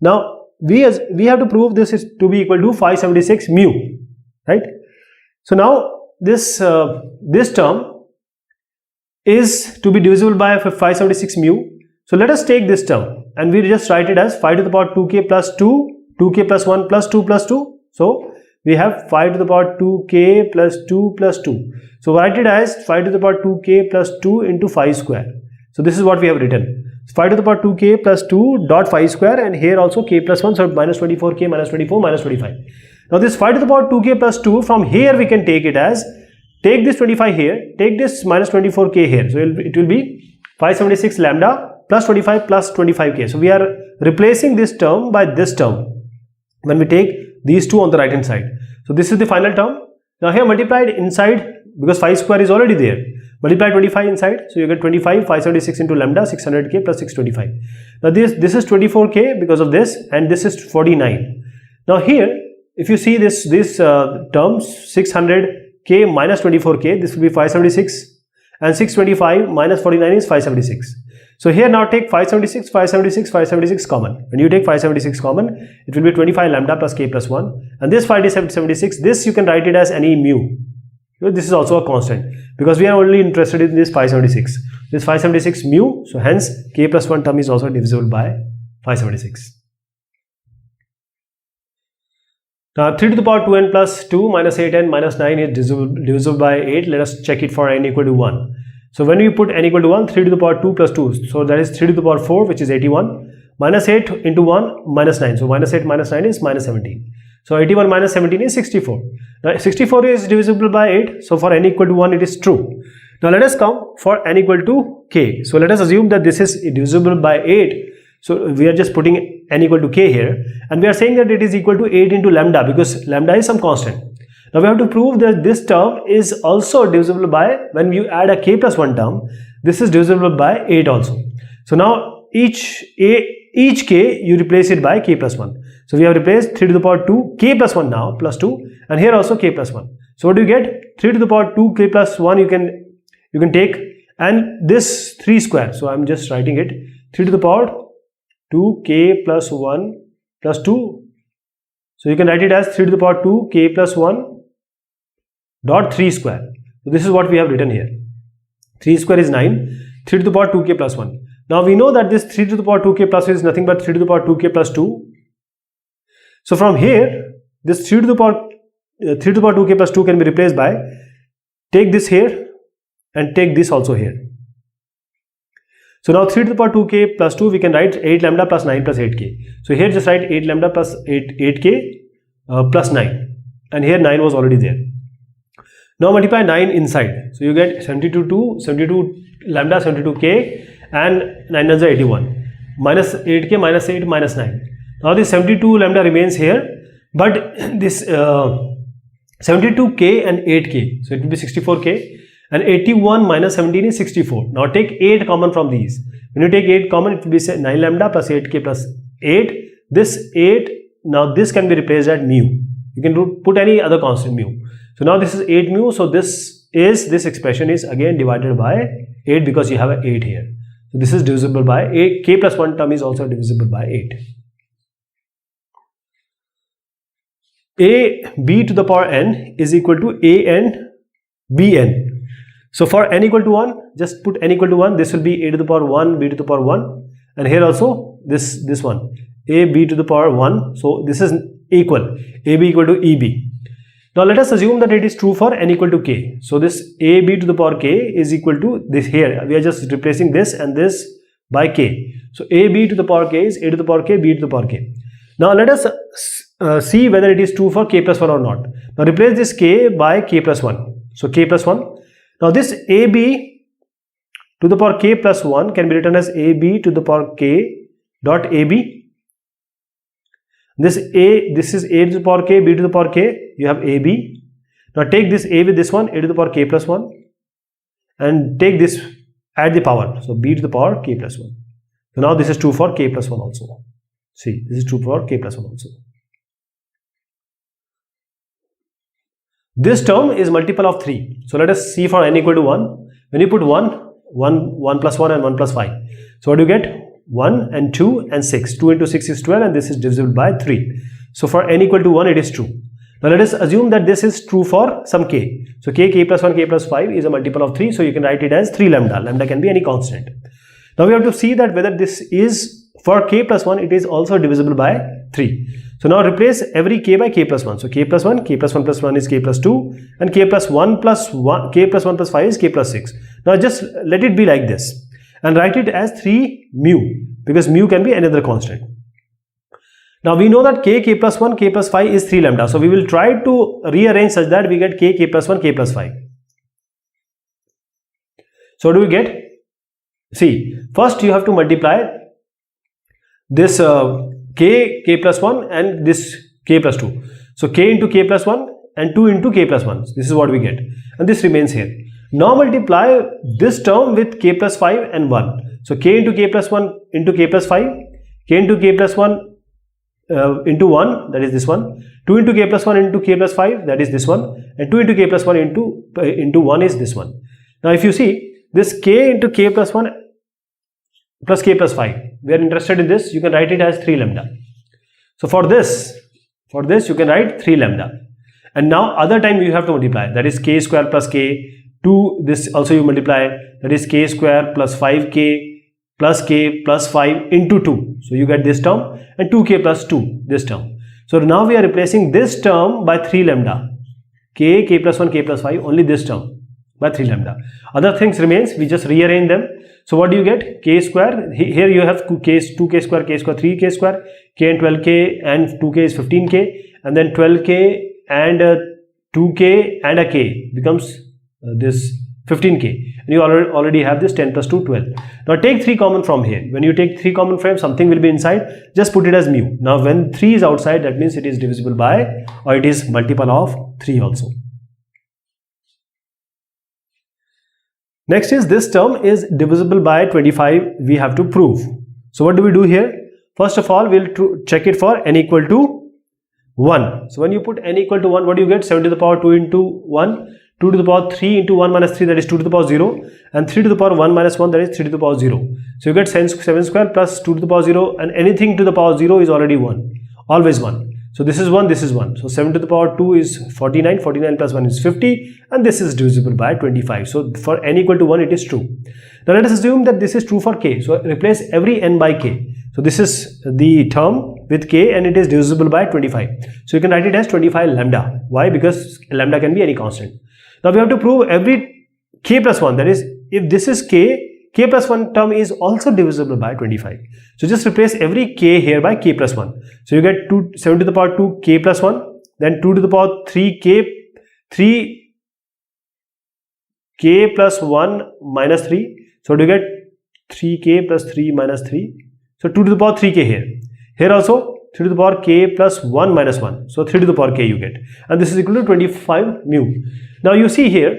Now we have to prove this is to be equal to 576 mu, right? So now this term is to be divisible by 576 mu. So let us take this term and we just write it as 5 to the power 2k plus 2, 2k plus 1 plus 2 plus 2. So we have 5 to the power 2k plus 2 plus 2. So write it as 5 to the power 2k plus 2 into 5 square. So this is what we have written. 5 to the power 2k plus 2 dot 5 square, and here also k plus 1, so minus 24k minus 24 minus 25. Now this 5 to the power 2k plus 2, from here we can take it as, take this 25 here, take this minus 24k here. So it will be 576 lambda plus 25 plus 25k. So we are replacing this term by this term when we take these two on the right hand side. So this is the final term. Now here multiplied inside, because 5 square is already there, multiply 25 inside, so you get 25, 576 into lambda, 600k plus 625. Now this is 24k because of this, and this is 49. Now here if you see this terms, 600k minus 24k, this will be 576, and 625 minus 49 is 576. So here now take 576, 576, 576 common. When you take 576 common, it will be 25 lambda plus k plus 1, and this 576, this you can write it as any mu. This is also a constant, because we are only interested in this 576. This 576 mu, so hence k plus 1 term is also divisible by 576. Now 3 to the power 2n plus 2 minus 8n minus 9 is divisible by 8. Let us check it for n equal to 1. So when we put n equal to 1, 3 to the power 2 plus 2, so that is 3 to the power 4, which is 81, minus 8 into 1 minus 9, so minus 8 minus 9 is minus 17. So 81 minus 17 is 64. Now 64 is divisible by 8, so for n equal to 1 it is true. Now let us come for n equal to k. So let us assume that this is divisible by 8. So we are just putting n equal to k here, and we are saying that it is equal to 8 into lambda, because lambda is some constant. Now we have to prove that this term is also divisible by, when you add a k plus 1 term, this is divisible by 8 also. So now each each k you replace it by k plus 1. So we have replaced 3 to the power 2 k plus 1 now plus 2, and here also k plus 1. So what do you get? 3 to the power 2 k plus 1 you can take, and this 3 square. So I'm just writing it, 3 to the power 2 k plus 1 plus 2. So you can write it as 3 to the power 2 k plus 1 dot 3 square. So this is what we have written here. 3 square is 9, 3 to the power 2k plus 1. Now we know that this 3 to the power 2k plus 1 is nothing but 3 to the power 2k plus 2. So from here, this 3 to the power 2k plus 2 can be replaced by, take this here and take this also here. So now 3 to the power 2k plus 2 we can write 8 lambda plus 9 plus 8k. So here just write 8 lambda plus 8k plus 9, and here 9 was already there. Now multiply 9 inside. So you get 72 lambda 72k and 9 is 81. Minus 8k minus 8 minus 9. Now this 72 lambda remains here, but this 72k and 8k. So it will be 64k, and 81 minus 17 is 64. Now take 8 common from these. When you take 8 common, it will be 9 lambda plus 8k plus 8. This 8, now this can be replaced at mu. You can put any other constant mu. So now this is 8 mu, so this expression is again divided by 8 because you have an 8 here. So this is divisible by 8. K plus 1 term is also divisible by 8. A b to the power n is equal to a n b n. So for n equal to 1, just put n equal to 1. This will be a to the power 1, b to the power 1, and here also this one, a b to the power 1. So this is equal, ab equal to eb. Now let us assume that it is true for n equal to k. So this ab to the power k is equal to this here. We are just replacing this and this by k. So ab to the power k is a to the power k, b to the power k. Now let us see whether it is true for k plus 1 or not. Now replace this k by k plus 1. So k plus 1. Now this ab to the power k plus 1 can be written as ab to the power k dot ab. This is a to the power k, b to the power k, you have ab. Now take this a with this one, a to the power k plus 1, and take this, add the power, so b to the power k plus 1. So now this is true for k plus 1 also. See, this is true for k plus 1 also. This term is multiple of 3. So let us see for n equal to 1. When you put 1 plus 1 and 1 plus 5. So what do you get? 1 and 2 and 6. 2 into 6 is 12, and this is divisible by 3. So for n equal to 1 it is true. Now let us assume that this is true for some k. So k plus 1, k plus 5 is a multiple of 3. So you can write it as 3 lambda. Lambda can be any constant. Now we have to see that whether this is for k plus 1, it is also divisible by 3. So now replace every k by k plus 1. So k plus 1 plus 1 is k plus 2, and k plus 1 plus 1, k plus 1 plus 5 is k plus 6. Now just let it be like this and write it as 3 mu, because mu can be another constant. Now we know that k plus 1, k plus 5 is 3 lambda. So we will try to rearrange such that we get k plus 1, k plus 5. So what do we get? See, first you have to multiply this k plus 1 and this k plus 2. So k into k plus 1 and 2 into k plus 1. This is what we get, and this remains here. Now multiply this term with k plus 5 and 1. So k into k plus 1 into k plus 5, k into k plus 1 into 1, that is this one, 2 into k plus 1 into k plus 5, that is this one, and 2 into k plus 1 into 1 is this one. Now if you see this k into k plus 1 plus k plus 5, we are interested in this, you can write it as 3 lambda. So for this you can write 3 lambda, and now other time you have to multiply, that is k square plus k, 2, this also you multiply, that is k square plus 5k plus k plus 5 into 2. So you get this term, and 2k plus 2, this term. So now we are replacing this term by 3 lambda, k plus 1, k plus 5, only this term by 3 lambda. Other things remains, we just rearrange them. So what do you get? K square, here you have 2k square, 3k square, k and 12k, and 2k is 15k, and then 12k and 2k and a k becomes this 15k, and you already have this 10 plus 2, 12. Now take 3 common from here. When you take 3 common from, something will be inside, just put it as mu. Now when 3 is outside, that means it is divisible by, or it is multiple of 3 also. Next is this term is divisible by 25, we have to prove. So what do we do here? First of all, we'll check it for n equal to 1. So when you put n equal to 1, what do you get? 7 to the power 2 into 1, 2 to the power 3 into 1 minus 3, that is 2 to the power 0, and 3 to the power 1 minus 1, that is 3 to the power 0. So you get 7 square plus 2 to the power 0, and anything to the power 0 is already 1, always 1. So this is 1, this is 1. So 7 to the power 2 is 49, 49 plus 1 is 50, and this is divisible by 25. So for n equal to 1, it is true. Now let us assume that this is true for k. So replace every n by k. So this is the term with k and it is divisible by 25. So you can write it as 25 lambda. Why? Because lambda can be any constant. Now we have to prove every k plus 1, that is, if this is k plus 1 term is also divisible by 25. So just replace every k here by k plus 1. So you get 7 to the power 2 k plus 1, then 2 to the power 3 k plus 1 minus 3. So do you get 3k plus 3 minus 3. So 2 to the power 3k here. Here also 3 to the power k plus 1 minus 1. So 3 to the power k you get. And this is equal to 25 mu. Now you see here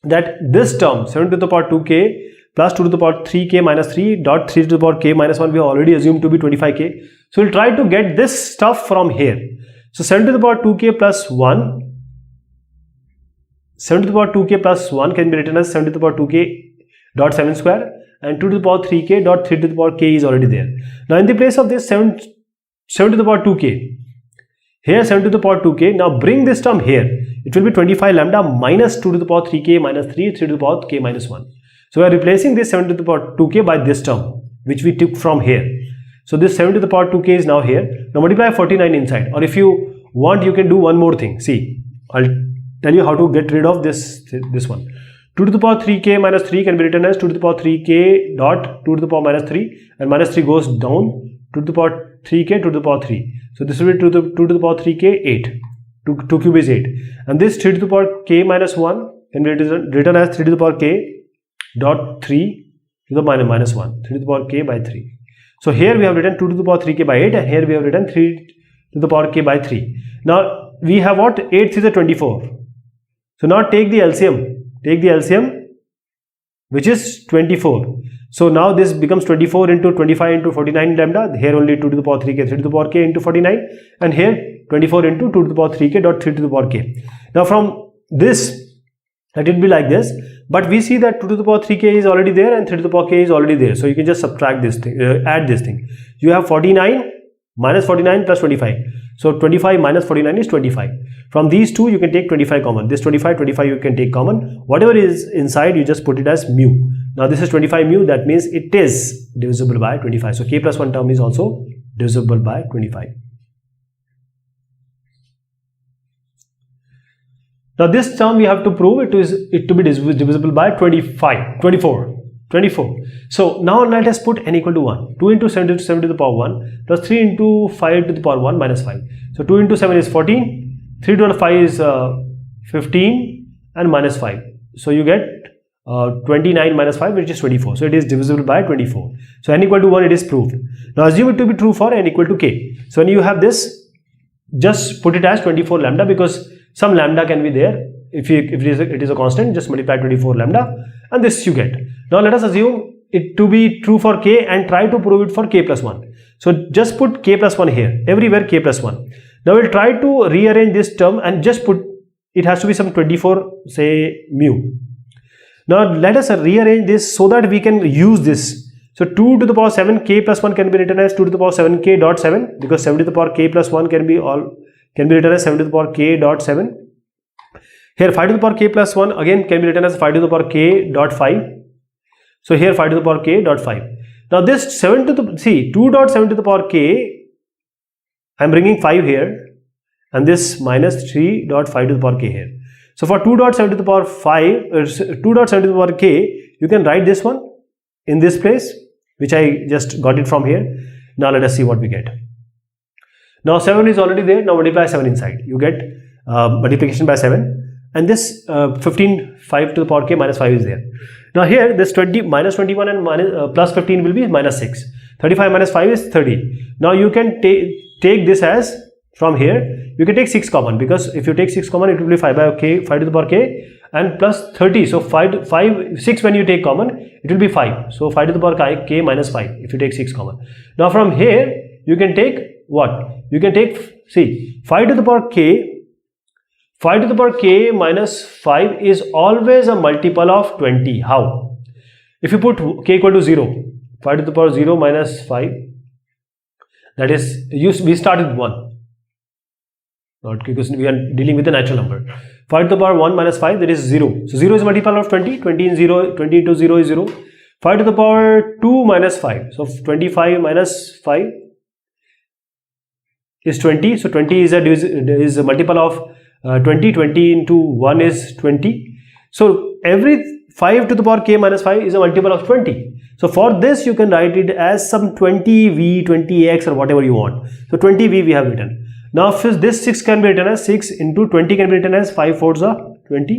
that this term 7 to the power 2k plus 2 to the power 3k minus 3 dot 3 to the power k minus 1 we have already assumed to be 25k. So we'll try to get this stuff from here. So 7 to the power 2k plus 1, 7 to the power 2k plus 1 can be written as 7 to the power 2k dot 7 square, and 2 to the power 3k dot 3 to the power k is already there. Now in the place of this 7 to the power 2k, here 7 to the power 2k, now bring this term here. It will be 25 lambda minus 2 to the power 3k minus 3, 3 to the power k minus 1. So we are replacing this 7 to the power 2k by this term which we took from here. So this 7 to the power 2k is now here. Now multiply 49 inside, or if you want you can do one more thing. See, I'll tell you how to get rid of this one. 2 to the power 3k minus 3 can be written as 2 to the power 3k dot 2 to the power minus 3, and minus 3 goes down, 2 to the power 3k, 2 to the power 3. So this will be 2 to the power 3k, 8. 2 cube is 8. And this 3 to the power k minus 1 can be written as 3 to the power k dot 3 to the minus 1. 3 to the power k by 3. So here we have written 2 to the power 3k by 8, and here we have written 3 to the power k by 3. Now we have what? 8 is a 24. So now take the LCM. Take the LCM, which is 24. So now this becomes 24 into 25 into 49 lambda. Here only 2 to the power 3k, 3 to the power k into 49, and here 24 into 2 to the power 3k dot 3 to the power k. Now from this, that will be like this. But we see that 2 to the power 3k is already there and 3 to the power k is already there. So you can just subtract this thing, add this thing. You have 49 minus 49 plus 25. So 25 minus 49 is 25. From these two you can take 25 common. This 25 you can take common. Whatever is inside you just put it as mu. Now this is 25 mu, that means it is divisible by 25. So k plus 1 term is also divisible by 25. Now this term we have to prove it to be divisible by 24. So now let us put n equal to 1. 2 into 7 to the power 1 plus 3 into 5 to the power 1 minus 5. So 2 into 7 is 14, 3 to the 5 is 15 and minus 5. So you get 29 minus 5, which is 24. So it is divisible by 24. So n equal to 1, it is proved. Now assume it to be true for n equal to k. So when you have this, just put it as 24 lambda, because some lambda can be there. If it is a constant, just multiply 24 lambda and this you get. Now let us assume it to be true for k and try to prove it for k plus 1. So just put k plus 1 here, everywhere k plus 1. Now we'll try to rearrange this term and just put, it has to be some 24, say mu. Now let us rearrange this so that we can use this. So 2 to the power 7 k plus 1 can be written as 2 to the power 7 k dot 7, because 7 to the power k plus 1 can be written as 7 to the power k dot 7. Here 5 to the power k plus 1 again can be written as 5 to the power k dot 5. So here 5 to the power k dot 5. Now this 7 to the, see, 2 dot 7 to the power k, I am bringing 5 here, and this minus 3 dot 5 to the power k here. So for 2 dot 7 to the power 5, 2 dot 7 to the power k, you can write this one in this place, which I just got it from here. Now let us see what we get. Now 7 is already there. Now multiply 7 inside. You get multiplication by 7. And this 15, 5 to the power k minus 5 is there. Now here this 20 minus 21 and plus 15 will be minus 6. 35 minus 5 is 30. Now you can take this as, from here you can take 6 common, because if you take 6 common it will be 5 to the power k, and plus 30. So 6 when you take common, it will be 5. So 5 to the power k minus 5 if you take 6 common. Now from here you can take what? You can take, see, 5 to the power k minus 5 is always a multiple of 20. How? If you put k equal to 0, 5 to the power 0 minus 5, that is, we start with 1. Not because we are dealing with a natural number. 5 to the power 1 minus 5, that is 0. So 0 is a multiple of 20. 20 into 0 is 0. 5 to the power 2 minus 5. So 25 minus 5 is 20. So 20 is a multiple of 20. 20 into 1 is 20. So every 5 to the power k minus 5 is a multiple of 20. So for this you can write it as some 20v, 20x or whatever you want. So 20v we have written. Now this 6 can be written as 6 into 20 can be written as 5 fours are 20.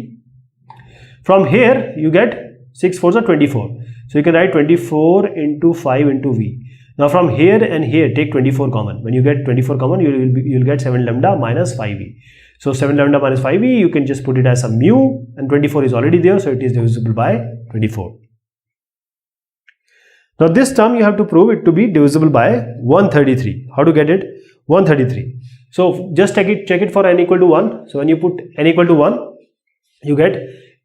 From here you get 6 fours are 24. So you can write 24 into 5 into v. Now from here and here take 24 common. When you get 24 common, you will get 7 lambda minus 5v. So 7 lambda minus 5v, you can just put it as some mu, and 24 is already there, so it is divisible by 24. Now this term you have to prove it to be divisible by 133. How to get it? 133. So just check it for n equal to 1. So when you put n equal to 1, you get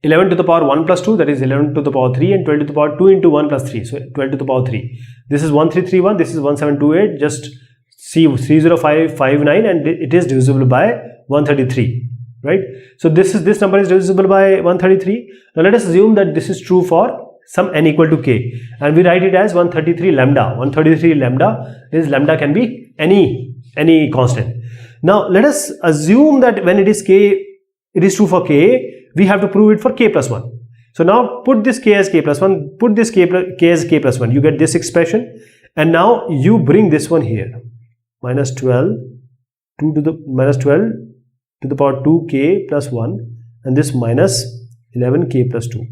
11 to the power 1 plus 2, that is 11 to the power 3, and 12 to the power 2 into 1 plus 3, so 12 to the power 3. This is 1331, this is 1728, just see 30559, and it is divisible by 133, right? So this number is divisible by 133. Now let us assume that this is true for some n equal to k, and we write it as 133 lambda. 133 lambda is, lambda can be any constant. Now let us assume that when it is k, it is true for k, we have to prove it for k plus 1. So now put this k as k plus 1, put this k as k plus 1, you get this expression, and now you bring this one here, minus 12 to the power 2k plus 1, and this minus 11k plus 2.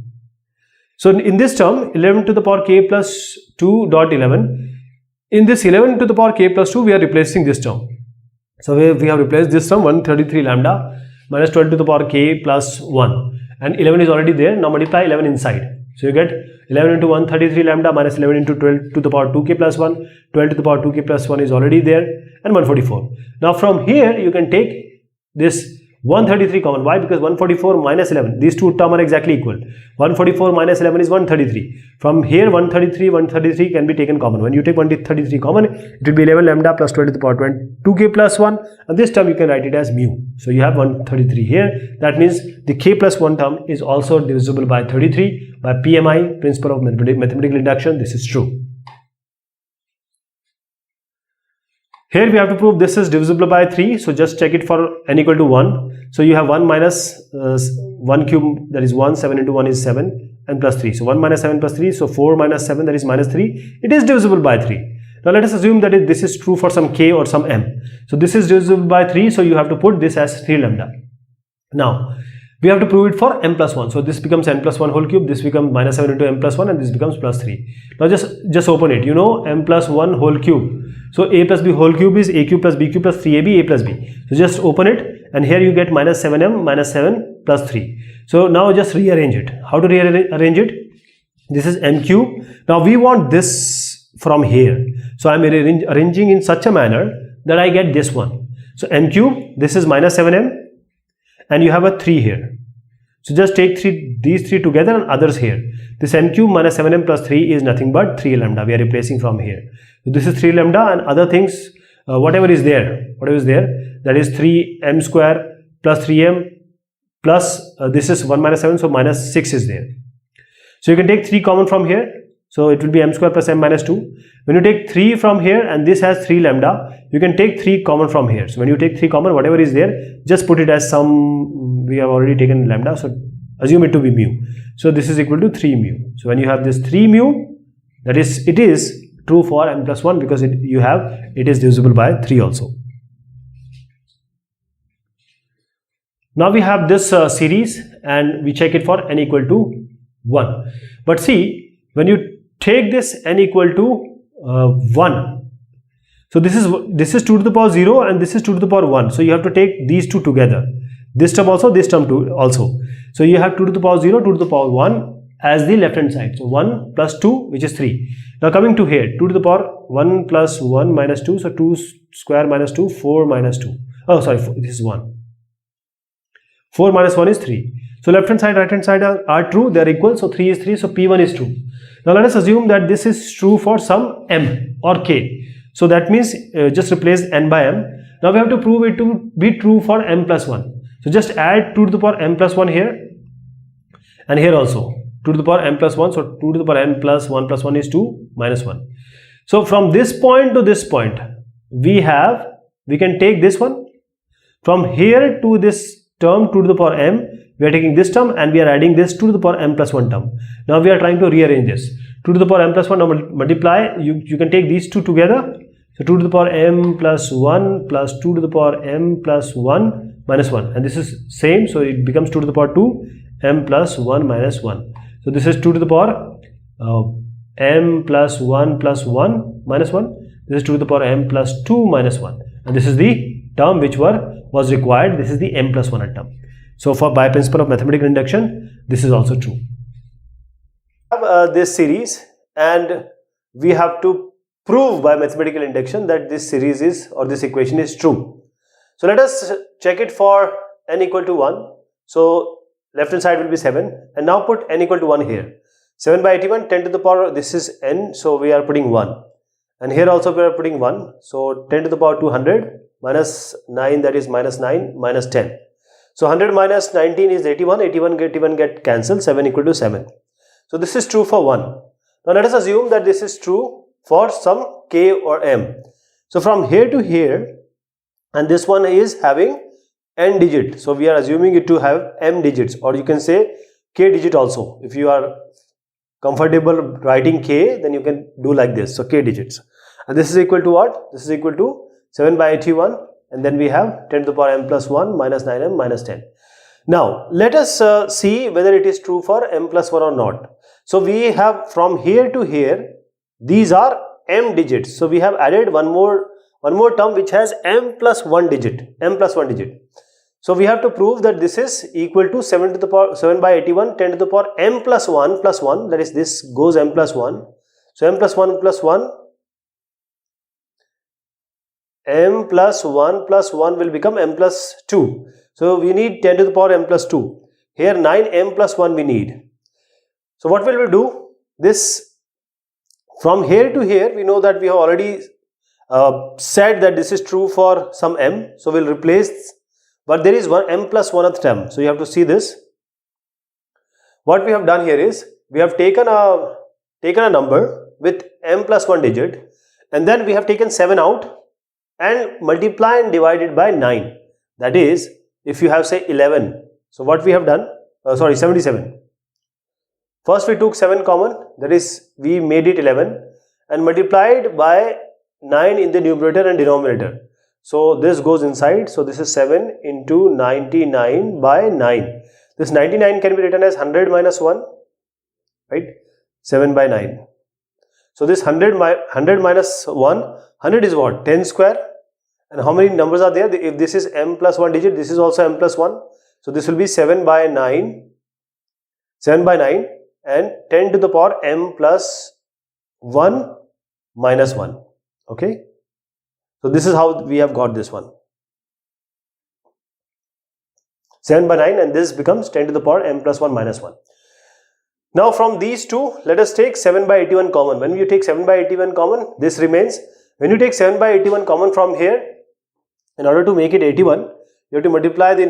So in this term, 11 to the power k plus 2 dot 11, in this 11 to the power k plus 2, we are replacing this term. So we have replaced this term 133 lambda minus 12 to the power k plus 1, and 11 is already there. Now multiply 11 inside. So you get 11 into 133 lambda minus 11 into 12 to the power 2k plus 1, 12 to the power 2k plus 1 is already there, and 144. Now from here you can take this 133 common. Why? Because 144 minus 11, these two terms are exactly equal. 144 minus 11 is 133. From here 133 can be taken common. When you take 133 common, it will be 11 lambda plus 12 to the power 2k plus 1, and this term you can write it as mu. So you have 133 here. That means the k plus 1 term is also divisible by 33 by PMI, principle of mathematical induction. This is true. Here we have to prove this is divisible by 3, so just check it for n equal to 1. So you have 1 minus 1 cube, that is 1, 7 into 1 is 7, and plus 3. So 1 minus 7 plus 3, so 4 minus 7, that is minus 3. It is divisible by 3. Now let us assume that this is true for some k or some m. So this is divisible by 3, so you have to put this as 3 lambda. Now we have to prove it for m plus 1. So this becomes n plus 1 whole cube, this becomes minus 7 into m plus 1, and this becomes plus 3. Now just open it. You know m plus 1 whole cube. So a plus b whole cube is a cube plus b cube plus 3ab, a plus b. So just open it, and here you get minus 7m minus 7 plus 3. So now just rearrange it. How to rearrange it? This is m cube. Now we want this from here. So I am arranging in such a manner that I get this one. So m cube, this is minus 7m, and you have a 3 here. So just take these three together and others here. This m cube minus 7m plus 3 is nothing but 3 lambda. We are replacing from here. So this is 3 lambda, and other things, whatever is there, that is 3m square plus 3m plus this is 1 minus 7, so minus 6 is there. So you can take 3 common from here. So it will be m square plus m minus 2. When you take 3 from here, and this has 3 lambda, you can take 3 common from here. So when you take 3 common, whatever is there, just put it as some, we have already taken lambda, so assume it to be mu. So this is equal to 3 mu. So when you have this 3 mu, that is, it is true for m plus 1 because it is divisible by 3 also. Now we have this series, and we check it for n equal to 1. But see, when you take this n equal to 1, so this is 2 to the power 0 and this is 2 to the power 1. So you have to take these two together. This term also, this term too also. So you have 2 to the power 0, 2 to the power 1 as the left hand side. So 1 plus 2, which is 3. Now coming to here, 2 to the power 1 plus 1 minus 2. So 2 square minus 2, 4 minus 2. Oh, sorry, this is 1. 4 minus 1 is 3. So left hand side, right hand side are true, they are equal. So 3 is 3, so P1 is true. Now let us assume that this is true for some M or K. So that means just replace N by M. Now we have to prove it to be true for M plus 1. So just add 2 to the power M plus 1 here and here also 2 to the power M plus 1. So 2 to the power M plus 1 is 2 minus 1. So from this point to this point we can take this one. From here to this term 2 to the power M, we are taking this term and we are adding this 2 to the power M plus 1 term. Now we are trying to rearrange this. 2 to the power M plus 1, now multiply, you can take these two together. So 2 to the power M plus 1 plus 2 to the power M plus 1 minus 1, and this is same, so it becomes 2 to the power 2 M plus 1 minus 1. So this is 2 to the power M plus 1 minus 1. This is 2 to the power M plus 2 minus 1, and this is the term which was required. This is the M plus 1 term. So for by principle of mathematical induction, this is also true. We have this series and we have to prove by mathematical induction that this series is, or this equation is true. So let us check it for n equal to 1. So left hand side will be 7, and now put n equal to 1 here. 7 by 81, 10 to the power, this is n, so we are putting 1. And here also we are putting 1. So 10 to the power 200 minus 9, that is minus 9 minus 10. So 100 minus 19 is 81, 81 get cancelled, 7 equal to 7. So this is true for 1. Now let us assume that this is true for some k or m. So from here to here, and this one is having n digit. So we are assuming it to have m digits, or you can say k digit also. If you are comfortable writing k, then you can do like this. So k digits. And this is equal to what? This is equal to 7 by 81, and then we have 10 to the power m plus 1 minus 9m minus 10. Now let us see whether it is true for m plus 1 or not. So we have from here to here, these are m digits. So we have added one more term which has m plus 1 digit, So we have to prove that this is equal to 7 by 81, 10 to the power m plus 1, that is this goes m plus 1. So m plus 1 plus 1, m plus 1 will become m plus 2. So we need 10 to the power m plus 2. Here 9m plus 1 we need. So what will we do? This from here to here, we know that we have already said that this is true for some m. So we'll replace, but there is one m plus 1th term. So you have to see this. What we have done here is we have taken a number with m plus 1 digit, and then we have taken 7 out and multiply and divide it by 9. That is, if you have say 11. So what we have done, 77. First we took 7 common, that is we made it 11, and multiplied by 9 in the numerator and denominator. So this goes inside. So this is 7 into 99 by 9. This 99 can be written as 100 minus 1, right? 7 by 9. So this 100 minus 1, 100 is what? 10 square. And how many numbers are there? If this is m plus 1 digit, this is also m plus 1. So this will be 7 by 9 and 10 to the power m plus 1 minus 1. Okay. So this is how we have got this one. 7 by 9, and this becomes 10 to the power m plus 1 minus 1. Now from these two, let us take 7 by 81 common. When you take 7 by 81 common, this remains. When you take 7 by 81 common from here, in order to make it 81, you have to multiply the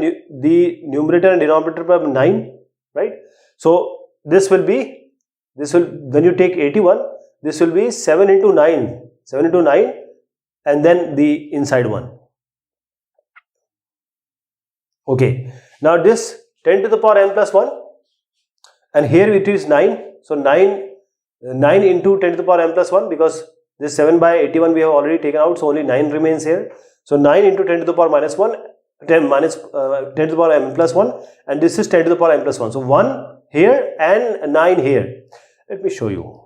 numerator and denominator by 9, right? So this will be, when you take 81, this will be 7 into 9, and then the inside one. Okay, now this 10 to the power m plus 1, and here it is 9. So 9 into 10 to the power m plus 1, because this 7 by 81 we have already taken out, so only 9 remains here. So 9 into 10 to the power minus 1, 10 to the power m plus 1, and this is 10 to the power m plus 1. So 1 here and 9 here. Let me show you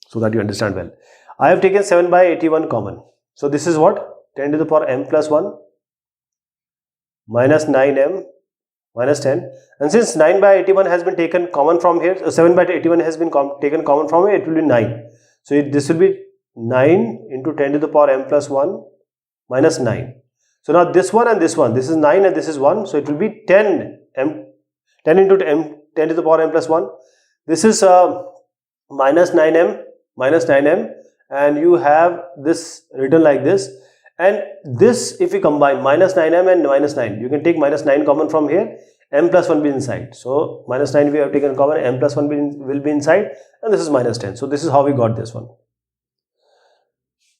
so that you understand well. I have taken 7 by 81 common. So this is what? 10 to the power m plus 1, minus 9m minus 10, and since 9 by 81 has been taken common from here, 7 by 81 has been taken common from here, it will be 9. So this will be 9 into 10 to the power m plus 1 minus 9. So now this one and this one, this is 9 and this is 1, so it will be 10 into 10 to the power m plus 1. This is minus 9m, and you have this written like this, and this, if you combine minus 9m and minus 9, you can take minus 9 common from here, m plus 1 be inside. So minus 9 we have taken common, m plus 1 will be inside, and this is minus 10. So this is how we got this one.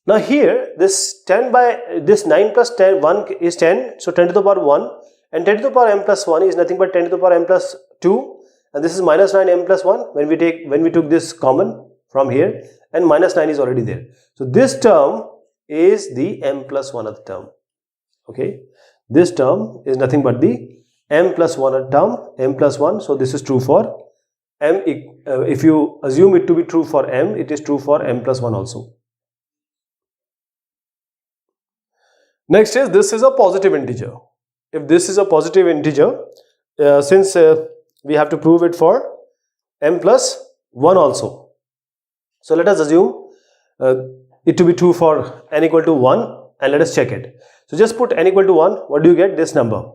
Now here this 10 by this 9 plus 10 1 is 10, so 10 to the power 1, and 10 to the power m plus 1 is nothing but 10 to the power m plus 2, and this is minus 9 m plus 1 when we took this common from here, and minus 9 is already there. So this term is the m plus 1th term. Okay, this term is nothing but the m plus 1th term, m plus 1. So this is true for m. If you assume it to be true for m, it is true for m plus 1 also. Next is, this is a positive integer. If this is a positive integer, since we have to prove it for m plus 1 also. So let us assume it to be true for n equal to 1, and let us check it. So just put n equal to 1, what do you get? This number.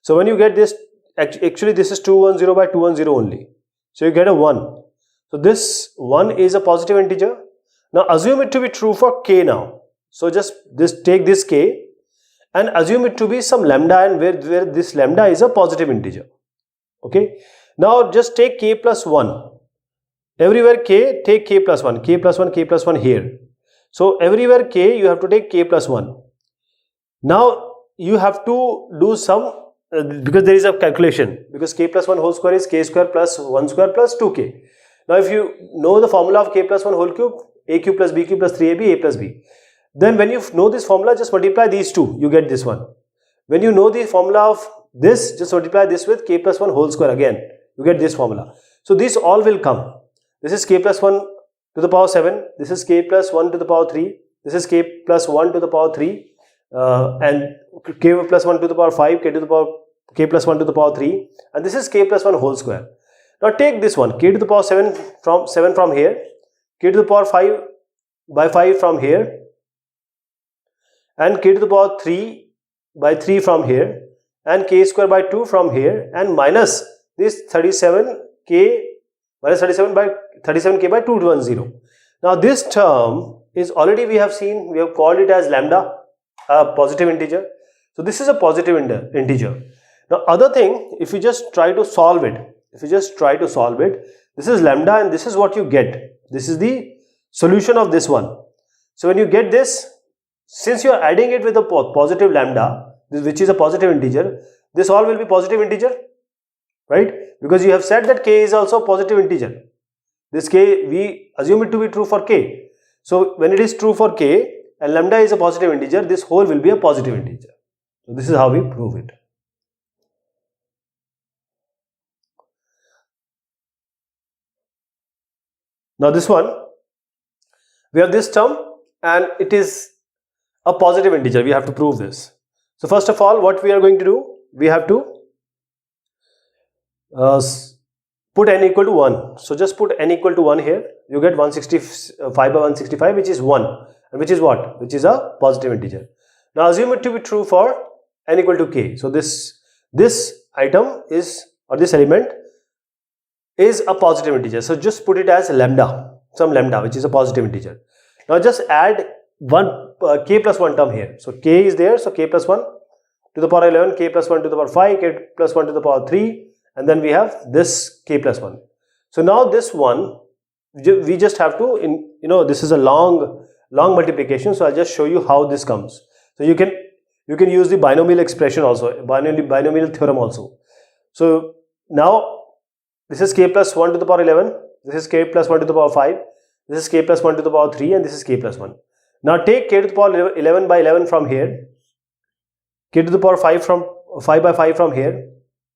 So when you get this, actually this is 210 by 210 only. So you get a 1. So this 1 is a positive integer. Now assume it to be true for k now. So just take this k and assume it to be some lambda, and where this lambda is a positive integer. Okay. Now just take k plus 1. Everywhere k, take k plus 1, k plus 1, k plus 1 here. So everywhere k, you have to take k plus 1. Now you have to do some, because there is a calculation, because k plus 1 whole square is k square plus 1 square plus 2k. Now if you know the formula of k plus 1 whole cube, a cube plus b cube plus 3ab, a plus b. Then when you know this formula, just multiply these two, you get this one. When you know the formula of this, just multiply this with k plus 1 whole square again, you get this formula. So these all will come. This is k plus 1 to the power 7, this is k plus 1 to the power 3, this is k plus 1 to the power 3, and k plus 1 to the power 5, k plus 1 to the power 3, and this is k plus 1 whole square. Now take this one, k to the power 7 from here, k to the power 5 by 5 from here, and k to the power 3 by 3 from here, and k square by 2 from here, and minus this 37k minus 37k by 210. Now this term is already, we have seen, we have called it as lambda, a positive integer. So this is a positive integer. Now other thing, if you just try to solve it, this is lambda, and this is what you get. This is the solution of this one. So when you get this, since you are adding it with a positive lambda, which is a positive integer, this all will be positive integer, right? Because you have said that k is also a positive integer. This k, we assume it to be true for k. So when it is true for k and lambda is a positive integer, this whole will be a positive integer. So this is how we prove it. Now this one, we have this term and it is a positive integer. We have to prove this. So first of all, what we are going to do, we have to put n equal to 1. So just put n equal to 1 here. You get 165 by 165, which is 1, and which is what? Which is a positive integer. Now assume it to be true for n equal to k. So this item is, or this element is a positive integer. So just put it as lambda, some lambda, which is a positive integer. Now just add k plus 1 term here. So k is there, so k plus 1 to the power 11, k plus 1 to the power 5, k plus 1 to the power 3, and then we have this k plus 1. So now this one, we just have to, this is a long multiplication, so I'll just show you how this comes. So you can use the binomial expression also, binomial theorem also. So now this is k plus 1 to the power 11, this is k plus 1 to the power 5, this is k plus 1 to the power 3, and this is k plus 1. Now take k to the power 11 by 11 from here, k to the power 5 by 5 from here,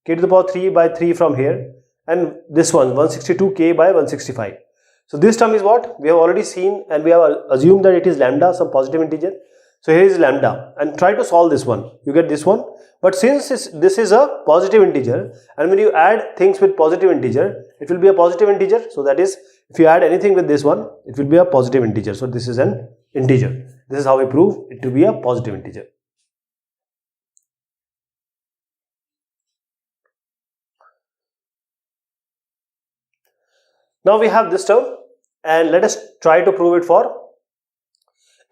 k to the power 3 by 3 from here, and this one 162k by 165. So this term is what we have already seen, and we have assumed that it is lambda, some positive integer. So here is lambda, and try to solve this one. You get this one. But since this is a positive integer, and when you add things with positive integer, it will be a positive integer. So that is, if you add anything with this one, it will be a positive integer. So this is an integer. This is how we prove it to be a positive integer. Now we have this term, and let us try to prove it for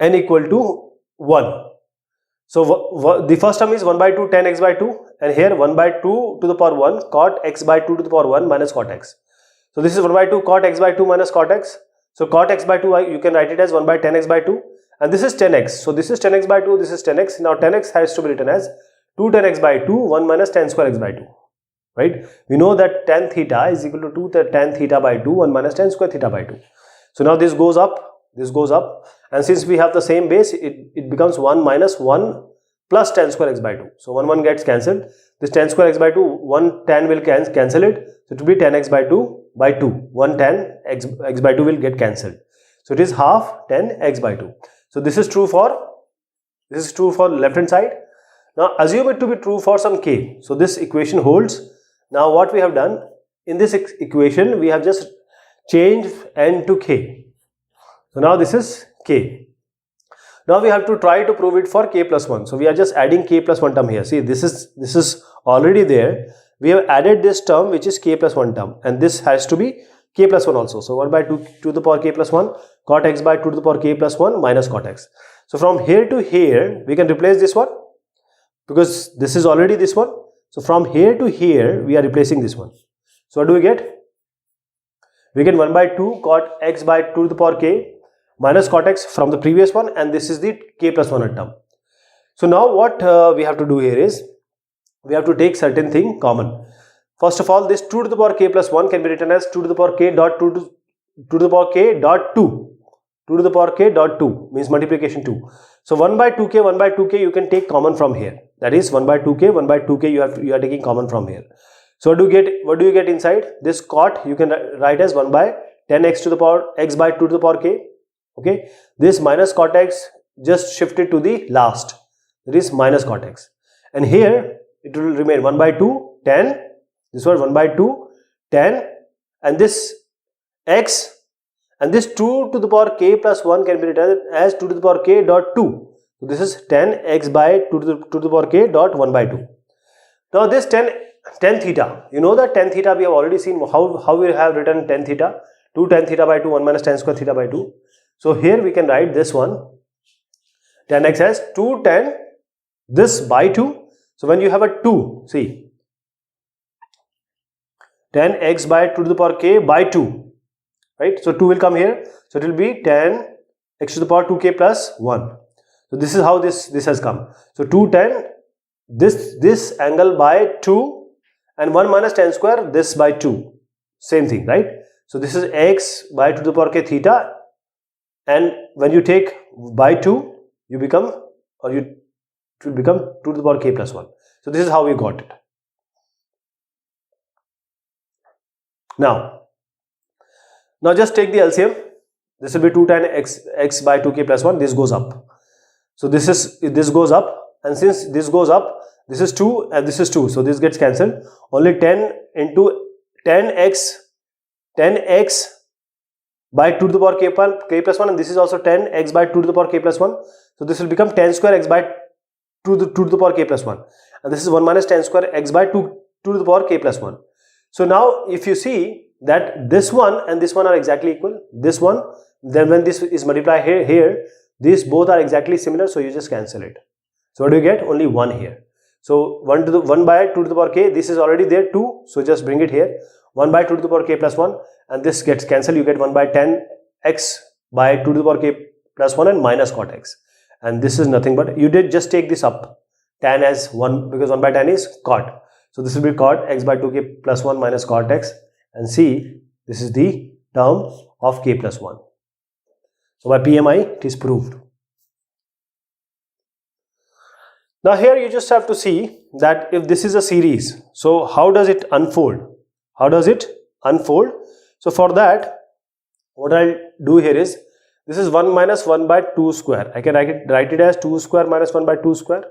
n equal to 1. So the first term is 1 by 2 tan x by 2, and here 1 by 2 to the power 1 cot x by 2 to the power 1 minus cot x. So this is 1 by 2 cot x by 2 minus cot x. So cot x by 2, you can write it as 1 by tan x by 2, and this is 10x. So this is 10x by 2, this is 10x. Now 10x has to be written as 2 tan x by 2, 1 minus tan square x by 2. Right? We know that tan theta is equal to 2 tan theta by 2, 1 minus tan square theta by 2. So now this goes up, and since we have the same base, it becomes 1 minus 1 plus tan square x by 2. So 1 gets cancelled. This tan square x by 2, 1 tan will cancel it. So it will be tan x by 2 by 2. 1 tan x by 2 will get cancelled. So it is half tan x by 2. So this is true for left hand side. Now assume it to be true for some k. So this equation holds. Now what we have done in this equation, we have just changed n to k. So now this is k. Now we have to try to prove it for k plus 1. So we are just adding k plus 1 term here. See, this is already there. We have added this term which is k plus 1 term, and this has to be k plus 1 also. So 1 by 2 to the power k plus 1 cot x by 2 to the power k plus 1 minus cot x. So from here to here we can replace this one because this is already this one. So from here to here we are replacing this one. So what do we get? We get 1 by 2 cot x by 2 to the power k minus cot x from the previous one, and this is the k plus 1 term. So now what we have to do here is, we have to take certain thing common. First of all, this 2 to the power k plus 1 can be written as 2 to the power k dot 2 to the power k dot 2. 2 to the power k dot 2 means multiplication 2. So 1 by 2k you can take common from here. That is 1 by 2k you are taking common from here. So what do you get inside? This cot you can write as 1 by 10x to the power x by 2 to the power k. Okay, this minus cot x just shifted to the last. That is minus cot x, and here it will remain 1 by 2 10. This was 1 by 2 10, and this x and this 2 to the power k plus 1 can be written as 2 to the power k dot 2. So this is 10x by 2 to the power k dot 1 by 2. Now this tan theta, you know that tan theta we have already seen how we have written tan theta. 2 tan theta by 2, 1 minus tan square theta by 2. So here we can write this one, tan x as 2 tan this by 2. So when you have a 2, see, tan x by 2 to the power k by 2, right? So 2 will come here. So it will be tan x to the power 2k plus 1. So this is how this has come. So 2 tan this angle by 2, and 1 minus tan square this by 2. Same thing, right? So this is x by 2 to the power k theta, and when you take by 2, you become, or it will become 2 to the power k plus 1. So this is how we got it. Now just take the LCM. This will be 2 tan x by 2k plus 1. This goes up. So this goes up, and since this goes up, this is 2 and this is 2. So this gets cancelled. Only 10 into 10x by 2 to the power k plus 1, and this is also 10x by 2 to the power k plus 1. So this will become 10 square x by 2 to the power k plus 1, and this is 1 minus 10 square x by 2 to the power k plus 1. So now if you see that this one and this one are exactly equal, this one, then when this is multiplied here, these both are exactly similar, so you just cancel it. So what do you get? Only 1 here. So 1 by 2 to the power k, this is already there 2, so just bring it here. 1 by 2 to the power k plus 1, and this gets cancelled. You get 1 by 10x by 2 to the power k plus 1 and minus cot x, and this is nothing but, you did just take this up, tan as 1, because 1 by 10 is cot. So this will be cot x by 2k plus 1 minus cot x, and see, this is the term of k plus 1. So by PMI it is proved. Now here you just have to see that if this is a series, so how does it unfold? So for that, what I'll do here is, This is 1 minus 1 by 2 square. I can write it as 2 square minus 1 by 2 square.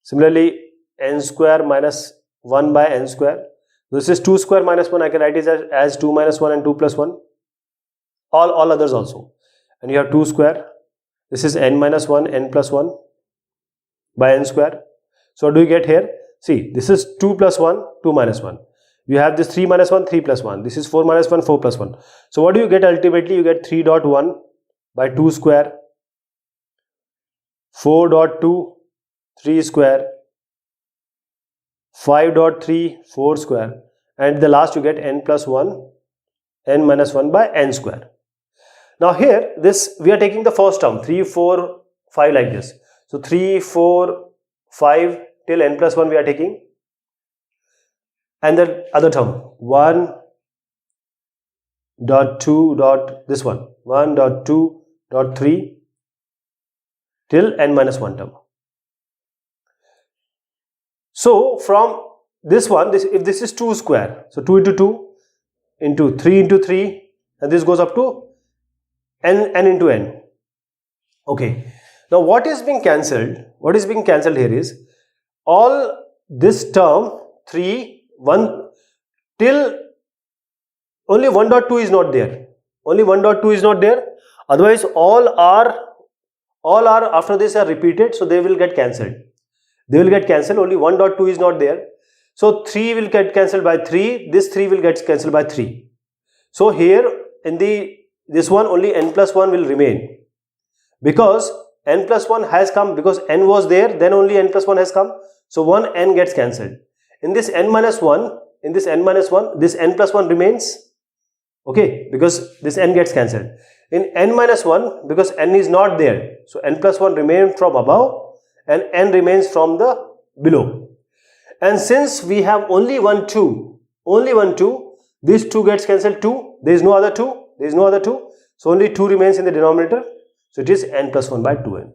Similarly, n square minus 1 by n square. This is 2 square minus 1. I can write it as 2 minus 1 and 2 plus 1. All others also. And you have 2 square. This is n minus 1, n plus 1 by n square. So what do you get here? See, this is 2 plus 1, 2 minus 1. You have this 3 minus 1, 3 plus 1. This is 4 minus 1, 4 plus 1. So what do you get ultimately? You get 3.1 by 2 square, 4.2, 3 square, 5.3, 4 square, and the last you get n plus 1, n minus 1 by n square. Now here, this we are taking the first term, 3, 4, 5 like this. So 3, 4, 5 till n plus 1 we are taking. And the other term, 1 dot 2 dot this one, 1 dot 2 dot 3 till n minus 1 term. So from this one, if this is 2 square, so 2 into 2 into 3 into 3, and this goes up to n into n. Okay. Now what is being cancelled? What is being cancelled here is all this term 3, 1 till only 1.2 is not there. Only 1.2 is not there. Otherwise all are after this are repeated, so they will get cancelled. They will get cancelled. Only 1.2 is not there. So 3 will get cancelled by 3. This 3 will get cancelled by 3. So here in this one only n plus 1 will remain, because n plus 1 has come, because n was there, then only n plus 1 has come. So 1 n gets cancelled. In this n minus 1, this n plus 1 remains, okay, because this n gets cancelled. In n minus 1, because n is not there, so n plus 1 remains from above and n remains from the below. And since we have only one 2, this 2 gets cancelled, 2, there is no other 2, so only 2 remains in the denominator, so it is n plus 1 by 2n.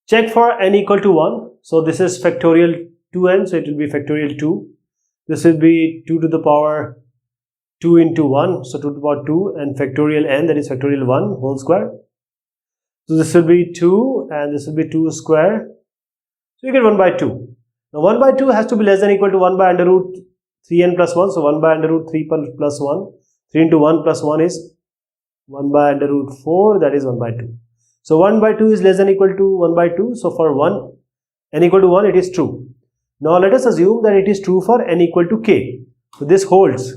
Check for n equal to 1. So this is factorial 2n, so it will be factorial 2. This will be 2 to the power 2 into 1, so 2 to the power 2, and factorial n, that is factorial 1 whole square. So this will be 2 and this will be 2 square. So you get 1 by 2. Now 1 by 2 has to be less than or equal to 1 by under root 3n plus 1. So 1 by under root 3 plus 1. 3 into 1 plus 1 is 1 by under root 4, that is 1 by 2. So 1 by 2 is less than or equal to 1 by 2. So for n equal to 1, it is true. Now let us assume that it is true for n equal to k. So this holds.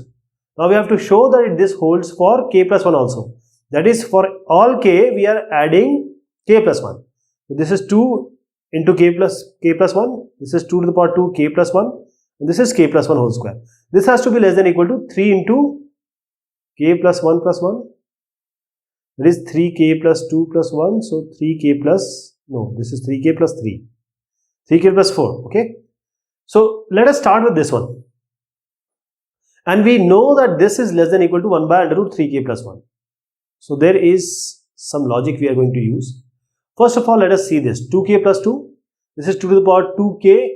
Now we have to show that this holds for k plus 1 also. That is, for all k we are adding k plus 1. So this is 2 into k plus 1. This is 2 to the power 2 k plus 1. And this is k plus 1 whole square. This has to be less than or equal to 3 into k plus 1 plus 1. That is 3k plus 2 plus 1. So 3k plus, no, this is 3k plus 3. 3k plus 4. Okay. So let us start with this one. And we know that this is less than or equal to 1 by under root 3k plus 1. So there is some logic we are going to use. First of all, let us see this. 2k plus 2. This is 2 to the power 2k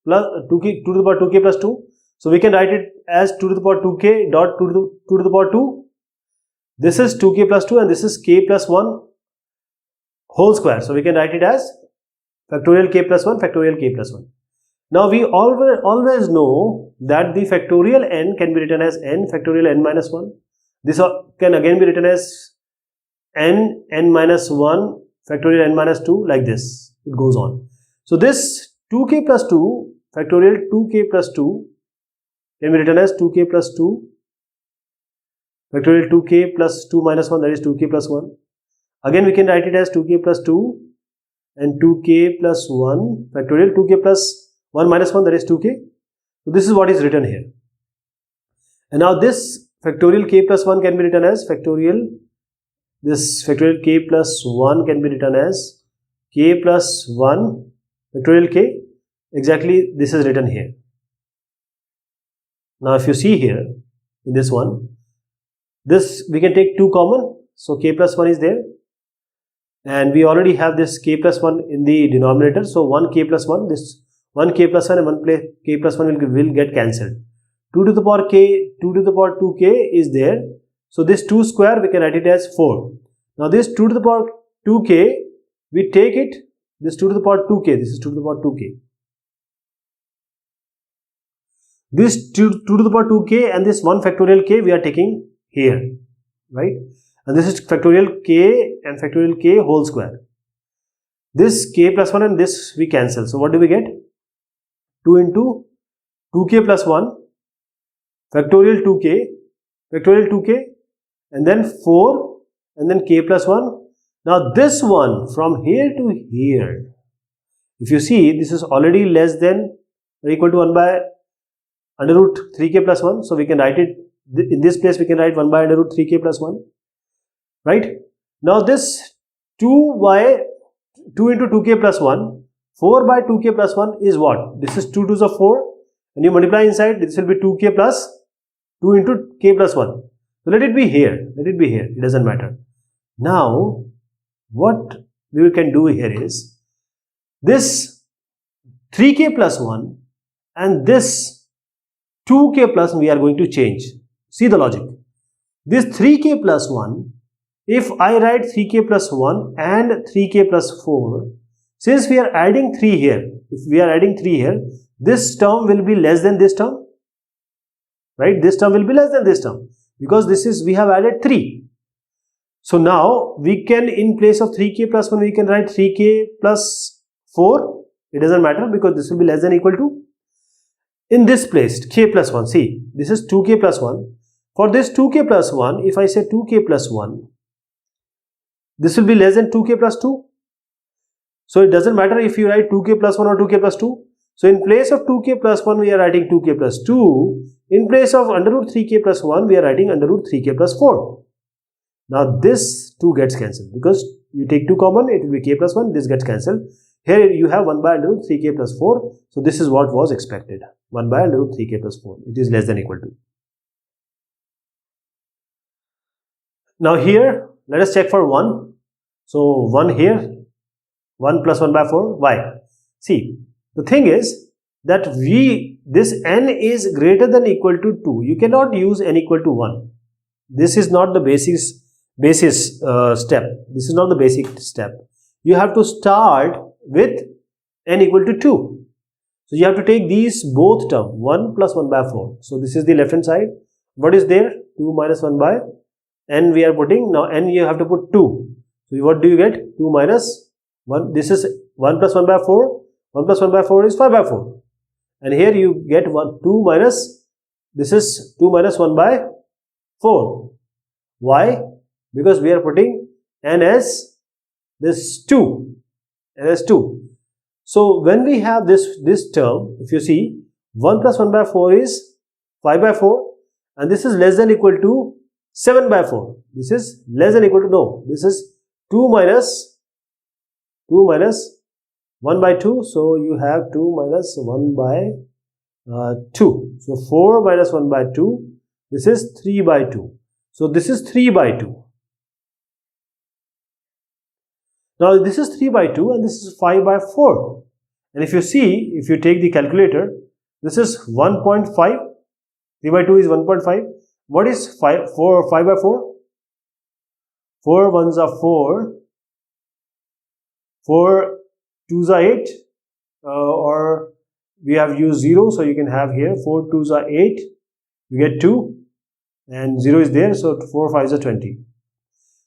plus 2k, 2 to the power 2k plus 2. So we can write it as 2 to the power 2k dot 2 to the power 2. This is 2k plus 2 and this is k plus 1 whole square. So we can write it as factorial k plus 1, factorial k plus 1. Now we always know that the factorial n can be written as n factorial n minus 1. This can again be written as n minus 1 factorial n minus 2, like this. It goes on. So this 2k plus 2 factorial 2k plus 2 can be written as 2k plus 2 factorial 2k plus 2 minus 1, that is 2k plus 1. Again we can write it as 2k plus 2 and 2k plus 1 factorial 2k plus 1 minus 1, that is 2k. So this is what is written here. And now this factorial k plus 1 can be written as factorial, this factorial k plus 1 can be written as k plus 1 factorial k. Exactly this is written here. Now if you see here in this one, this we can take 2 common. So k plus 1 is there. And we already have this k plus 1 in the denominator. So 1 k plus 1, this 1 k plus 1 and 1 k plus 1 will get cancelled. 2 to the power k, 2 to the power 2k is there. So this 2 square we can write it as 4. Now this 2 to the power 2k, we take it, this 2 to the power 2k, this is 2 to the power 2k. This 2 to the power 2k and this 1 factorial k we are taking here, right? And this is factorial k and factorial k whole square. This k plus 1 and this we cancel. So what do we get? 2 into 2k plus 1 factorial 2k and then 4 and then k plus 1. Now this one from here to here, if you see, this is already less than or equal to 1 by under root 3k plus 1. So we can write it in this place, we can write 1 by under root 3k plus 1, right? Now this 2 into 2k plus 1, 4 by 2k plus 1 is what? This is 2 to the 4 and you multiply inside, this will be 2k plus 2 into k plus 1. So let it be here, it doesn't matter. Now what we can do here is this 3k plus 1 and this 2k plus 1 we are going to change. See the logic. This 3k plus 1, if I write 3k plus 1 and 3k plus 4, since we are adding 3 here, if we are adding 3 here, this term will be less than this term, right? This term will be less than this term because this is, we have added 3. So now we can, in place of 3k plus 1, we can write 3k plus 4. It doesn't matter because this will be less than or equal to. In this place, k plus 1, see, this is 2k plus 1. For this 2k plus 1, if I say 2k plus 1, this will be less than 2k plus 2. So it doesn't matter if you write 2k plus 1 or 2k plus 2. So in place of 2k plus 1, we are writing 2k plus 2. In place of under root 3k plus 1, we are writing under root 3k plus 4. Now this 2 gets cancelled because you take 2 common, it will be k plus 1, this gets cancelled. Here you have 1 by under root 3k plus 4. So this is what was expected. 1 by under root 3k plus 4. It is less than or equal to. Now here, let us check for 1. So 1 here, 1 plus 1 by 4. Why? See, the thing is that this n is greater than or equal to 2. You cannot use n equal to 1. This is not the basis step. This is not the basic step. You have to start with n equal to 2. So you have to take these both terms, 1 plus 1 by 4. So this is the left hand side. What is there? 2 minus 1 by n we are putting. Now n you have to put 2. So what do you get? 2 minus 1. This is 1 plus 1 by 4. 1 plus 1 by 4 is 5 by 4. And here you get 2 minus, this is 2 minus 1 by 4. Why? Because we are putting n as this 2. N as 2. So when we have this term, if you see, 1 plus 1 by 4 is 5 by 4. And this is less than or equal to 7 by 4. This is less than or equal to, no, this is 2 minus 1 by 2. So you have 2 minus 1 by 2. So 4 minus 1 by 2. This is 3 by 2. So this is 3 by 2. Now this is 3 by 2 and this is 5 by 4. And if you see, if you take the calculator, this is 1.5. 3 by 2 is 1.5. What is 5 by 4? 4 ones are 4. 4 2s are 8. Or we have used 0. So you can have here 4 2s are 8. You get 2. And 0 is there. So 4 5s are 20.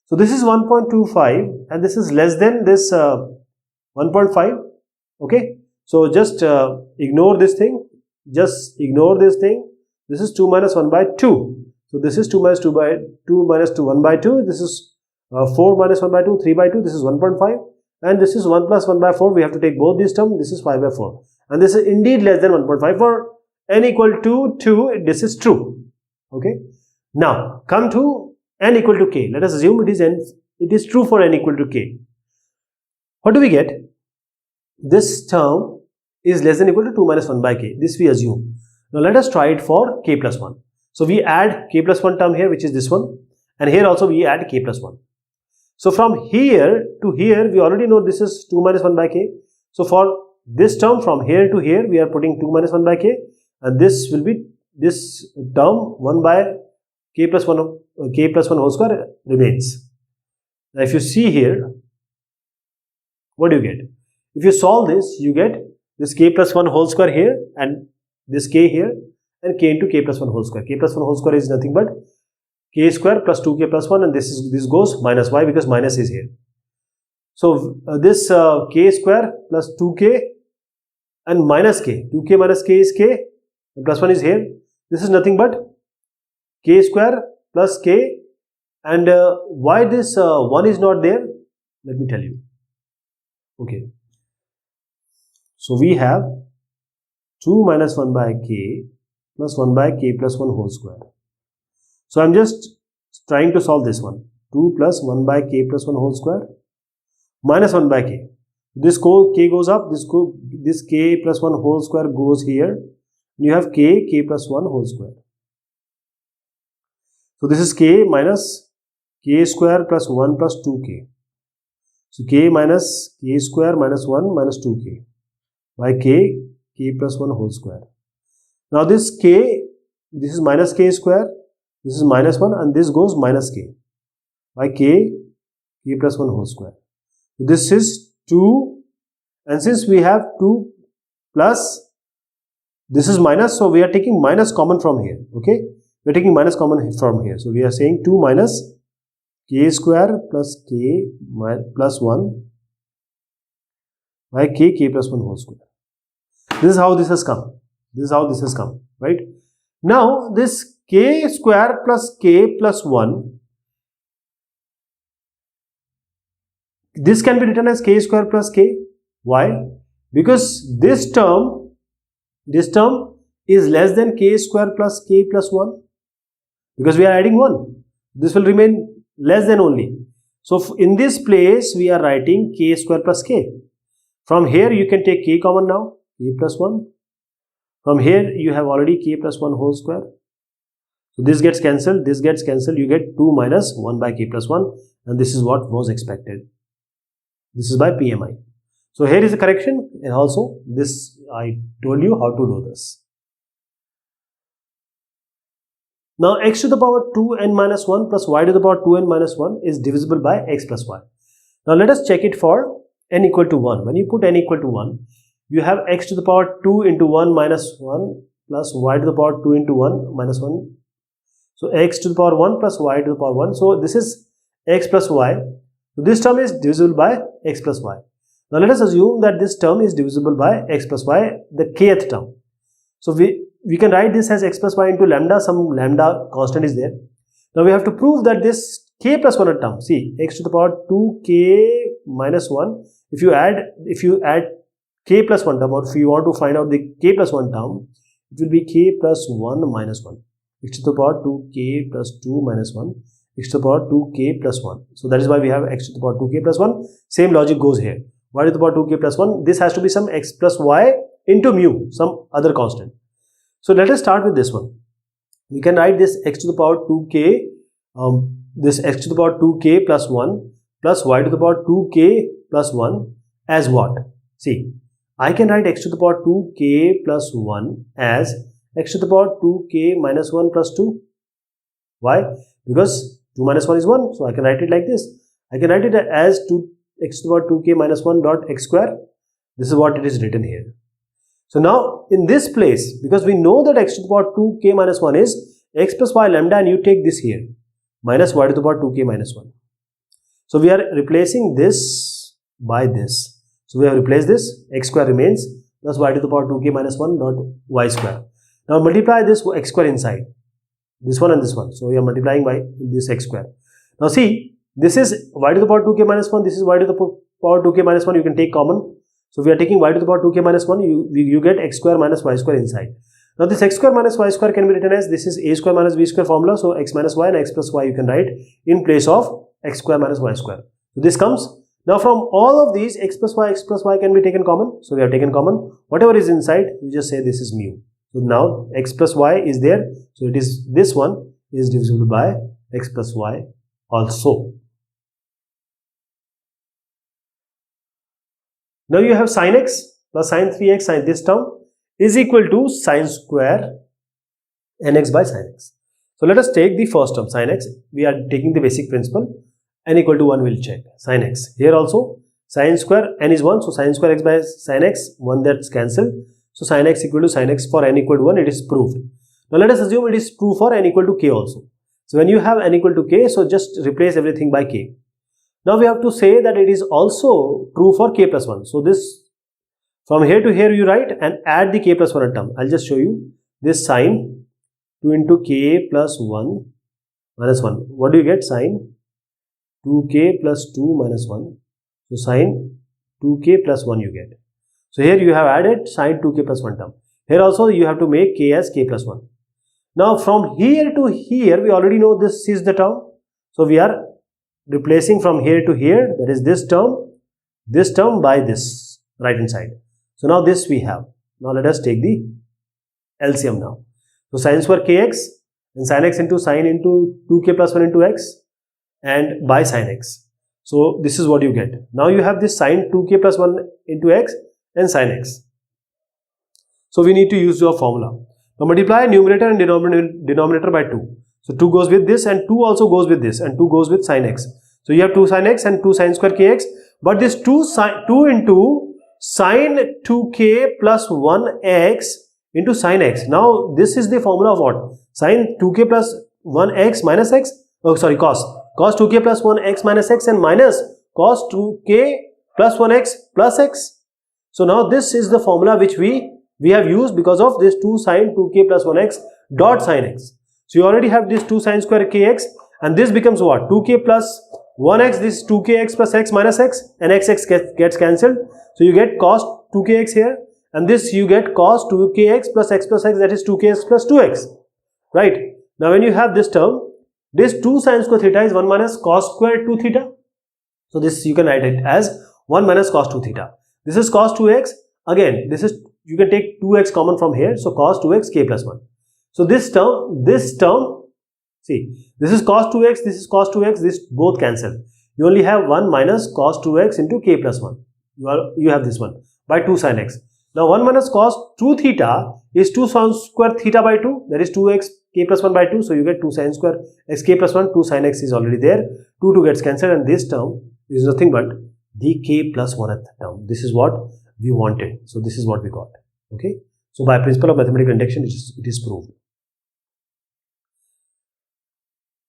So this is 1.25 and this is less than this 1.5. Okay. So just ignore this thing. Just ignore this thing. This is 2 minus 1 by 2. So this is 2 minus 2 by 2 minus 2 1 by 2. This is 4 minus 1 by 2, 3 by 2. This is 1.5. And this is 1 plus 1 by 4. We have to take both these terms. This is 5 by 4. And this is indeed less than 1.5. For n equal to 2, this is true. Okay. Now come to n equal to k. Let us assume it is true for n equal to k. What do we get? This term is less than or equal to 2 minus 1 by k. This we assume. Now let us try it for k plus 1. So we add k plus 1 term here, which is this one. And here also we add k plus 1. So from here to here, we already know this is 2 minus 1 by k. So for this term from here to here, we are putting 2 minus 1 by k. And this will be this term 1 by k plus 1 whole square remains. Now if you see here, what do you get? If you solve this, you get this k plus 1 whole square here and this k here and k into k plus 1 whole square. K plus 1 whole square is nothing but k square plus 2k plus 1, and this goes minus. Why? Because minus is here. So this k square plus 2k and minus k, 2k minus k is k and plus 1 is here. This is nothing but k square plus k, and why this 1 is not there? Let me tell you. Okay, so we have 2 minus 1 by k plus 1 by k plus 1 whole square. So I'm just trying to solve this one. 2 plus 1 by k plus 1 whole square minus 1 by k. This k goes up, this k plus 1 whole square goes here. You have k plus 1 whole square. So this is k minus k square plus 1 plus 2k. So k minus k square minus 1 minus 2k by k plus 1 whole square. Now this k, this is minus k square, this is minus 1, and this goes minus k by k plus 1 whole square. So this is 2, and since we have 2 plus, this is minus, so we are taking minus common from here. Okay, we are taking minus common from here. So we are saying 2 minus k square plus k plus 1 by k plus 1 whole square. This is how this has come. This is how this has come, right? Now this k square plus k plus 1, this can be written as k square plus k. Why? Because this term is less than k square plus k plus 1, because we are adding 1. This will remain less than only. So in this place we are writing k square plus k. From here you can take k common now, k plus 1. From here you have already k plus 1 whole square. So this gets cancelled, this gets cancelled, you get 2 minus 1 by k plus 1, and this is what was expected. This is by PMI. So here is a correction, and also this I told you how to do this. Now x to the power 2n minus 1 plus y to the power 2n minus 1 is divisible by x plus y. Now let us check it for n equal to 1. When you put n equal to 1, you have x to the power 2 into 1 minus 1 plus y to the power 2 into 1 minus 1. So x to the power 1 plus y to the power 1. So this is x plus y. So this term is divisible by x plus y. Now let us assume that this term is divisible by x plus y, the kth term. So we can write this as x plus y into lambda, some lambda constant is there. Now we have to prove that this k plus 1 term, see, x to the power 2k minus 1, if you add k plus 1 term, or if you want to find out the k plus 1 term, it will be k plus 1 minus 1, x to the power 2k plus 2 minus 1, x to the power 2k plus 1. So that is why we have x to the power 2k plus 1. Same logic goes here. Y to the power 2k plus 1, this has to be some x plus y into mu, some other constant. So let us start with this one. We can write this x to the power 2k, this x to the power 2k plus 1 plus y to the power 2k plus 1 as what? See, I can write x to the power 2k plus 1 as x to the power 2k minus 1 plus 2. Why? Because 2 minus 1 is 1, so I can write it like this. I can write it as 2 x to the power 2k minus 1 dot x square. This is what it is written here. So now in this place, because we know that x to the power 2k minus 1 is x plus y lambda, and you take this here minus y to the power 2k minus 1. So we are replacing this by this. So we have replaced this, x square remains plus y to the power 2k minus 1 dot y square. Now multiply this x square inside, this one and this one. So we are multiplying by this x square. Now see, this is y to the power 2k minus 1, this is y to the power 2k minus 1, you can take common. So we are taking y to the power 2k minus 1, you get x square minus y square inside. Now this x square minus y square can be written as, this is a square minus b square formula, so x minus y and x plus y you can write in place of x square minus y square. So this comes. Now from all of these, x plus y can be taken common. So we have taken common. Whatever is inside, you just say this is mu. So now x plus y is there. So it is, this one is divisible by x plus y also. Now you have sin x plus sin 3x, sin this term is equal to sin square nx by sin x. So let us take the first term sin x. We are taking the basic principle, n equal to 1 will check sin x. Here also sin square n is 1, so sin square x by sin x, 1 that's cancelled. So sin x equal to sin x for n equal to 1, it is proved. Now let us assume it is true for n equal to k also. So when you have n equal to k, so just replace everything by k. Now we have to say that it is also true for k plus 1. So this, from here to here you write and add the k plus 1 term. I'll just show you this sin 2 into k plus 1 minus 1. What do you get? Sin 2k plus 2 minus 1. So sin 2k plus 1 you get. So here you have added sin 2k plus 1 term. Here also you have to make k as k plus 1. Now from here to here we already know this is the term. So we are replacing from here to here, that is this term by this right hand side. So now this we have. Now let us take the LCM now. So sin square kx and sin x into sin into 2k plus 1 into x and by sin x. So this is what you get. Now you have this sin 2k plus 1 into x and sin x. So we need to use your formula. Now multiply numerator and denominator by 2. So 2 goes with this and 2 also goes with this and 2 goes with sin x. So you have 2 sin x and 2 sin square kx, but this 2 into sin 2k plus 1x into sin x. Now this is the formula of what? Sin 2k plus 1x minus x, oh sorry, cos 2k plus 1x minus x and minus cos 2k plus 1x plus x. So now this is the formula which we have used because of this 2 sin 2k plus 1x dot sin x. So you already have this 2 sin square kx and this becomes what? 2k plus 1x, this is 2kx plus x minus x and x gets cancelled. So you get cos 2kx here and this you get cos 2kx plus x, that is 2kx plus 2x. Right? Now when you have this term, this 2 sin square theta is 1 minus cos square 2 theta. So this you can write it as 1 minus cos 2 theta. This is cos 2x. Again, this is, you can take 2x common from here. So cos 2x k plus 1. So this term, see, this is cos 2x, this is cos 2x, this both cancel. You only have 1 minus cos 2x into k plus 1. You have this one by 2 sin x. Now 1 minus cos 2 theta is 2 sin square theta by 2, that is 2x k plus 1 by 2. So you get 2 sin square x k plus 1, 2 sin x is already there, 2 gets cancelled and this term is nothing but the k plus 1th term. This is what we wanted. So this is what we got. Okay. So by principle of mathematical induction, it is proved.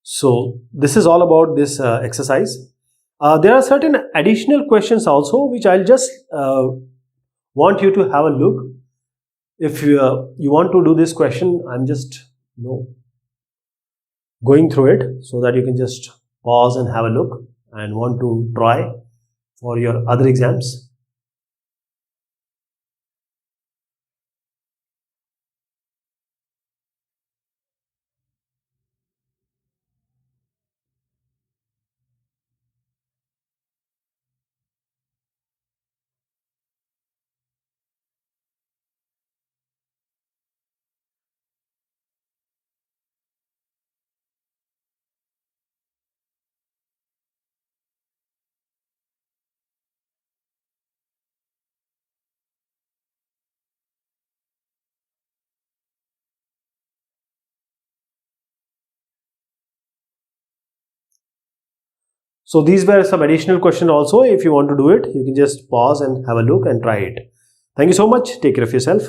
So this is all about this exercise. There are certain additional questions also which I'll just want you to have a look. If you want to do this question, I'm just going through it so that you can just pause and have a look and want to try for your other exams. So these were some additional questions also. If you want to do it, you can just pause and have a look and try it. Thank you so much. Take care of yourself.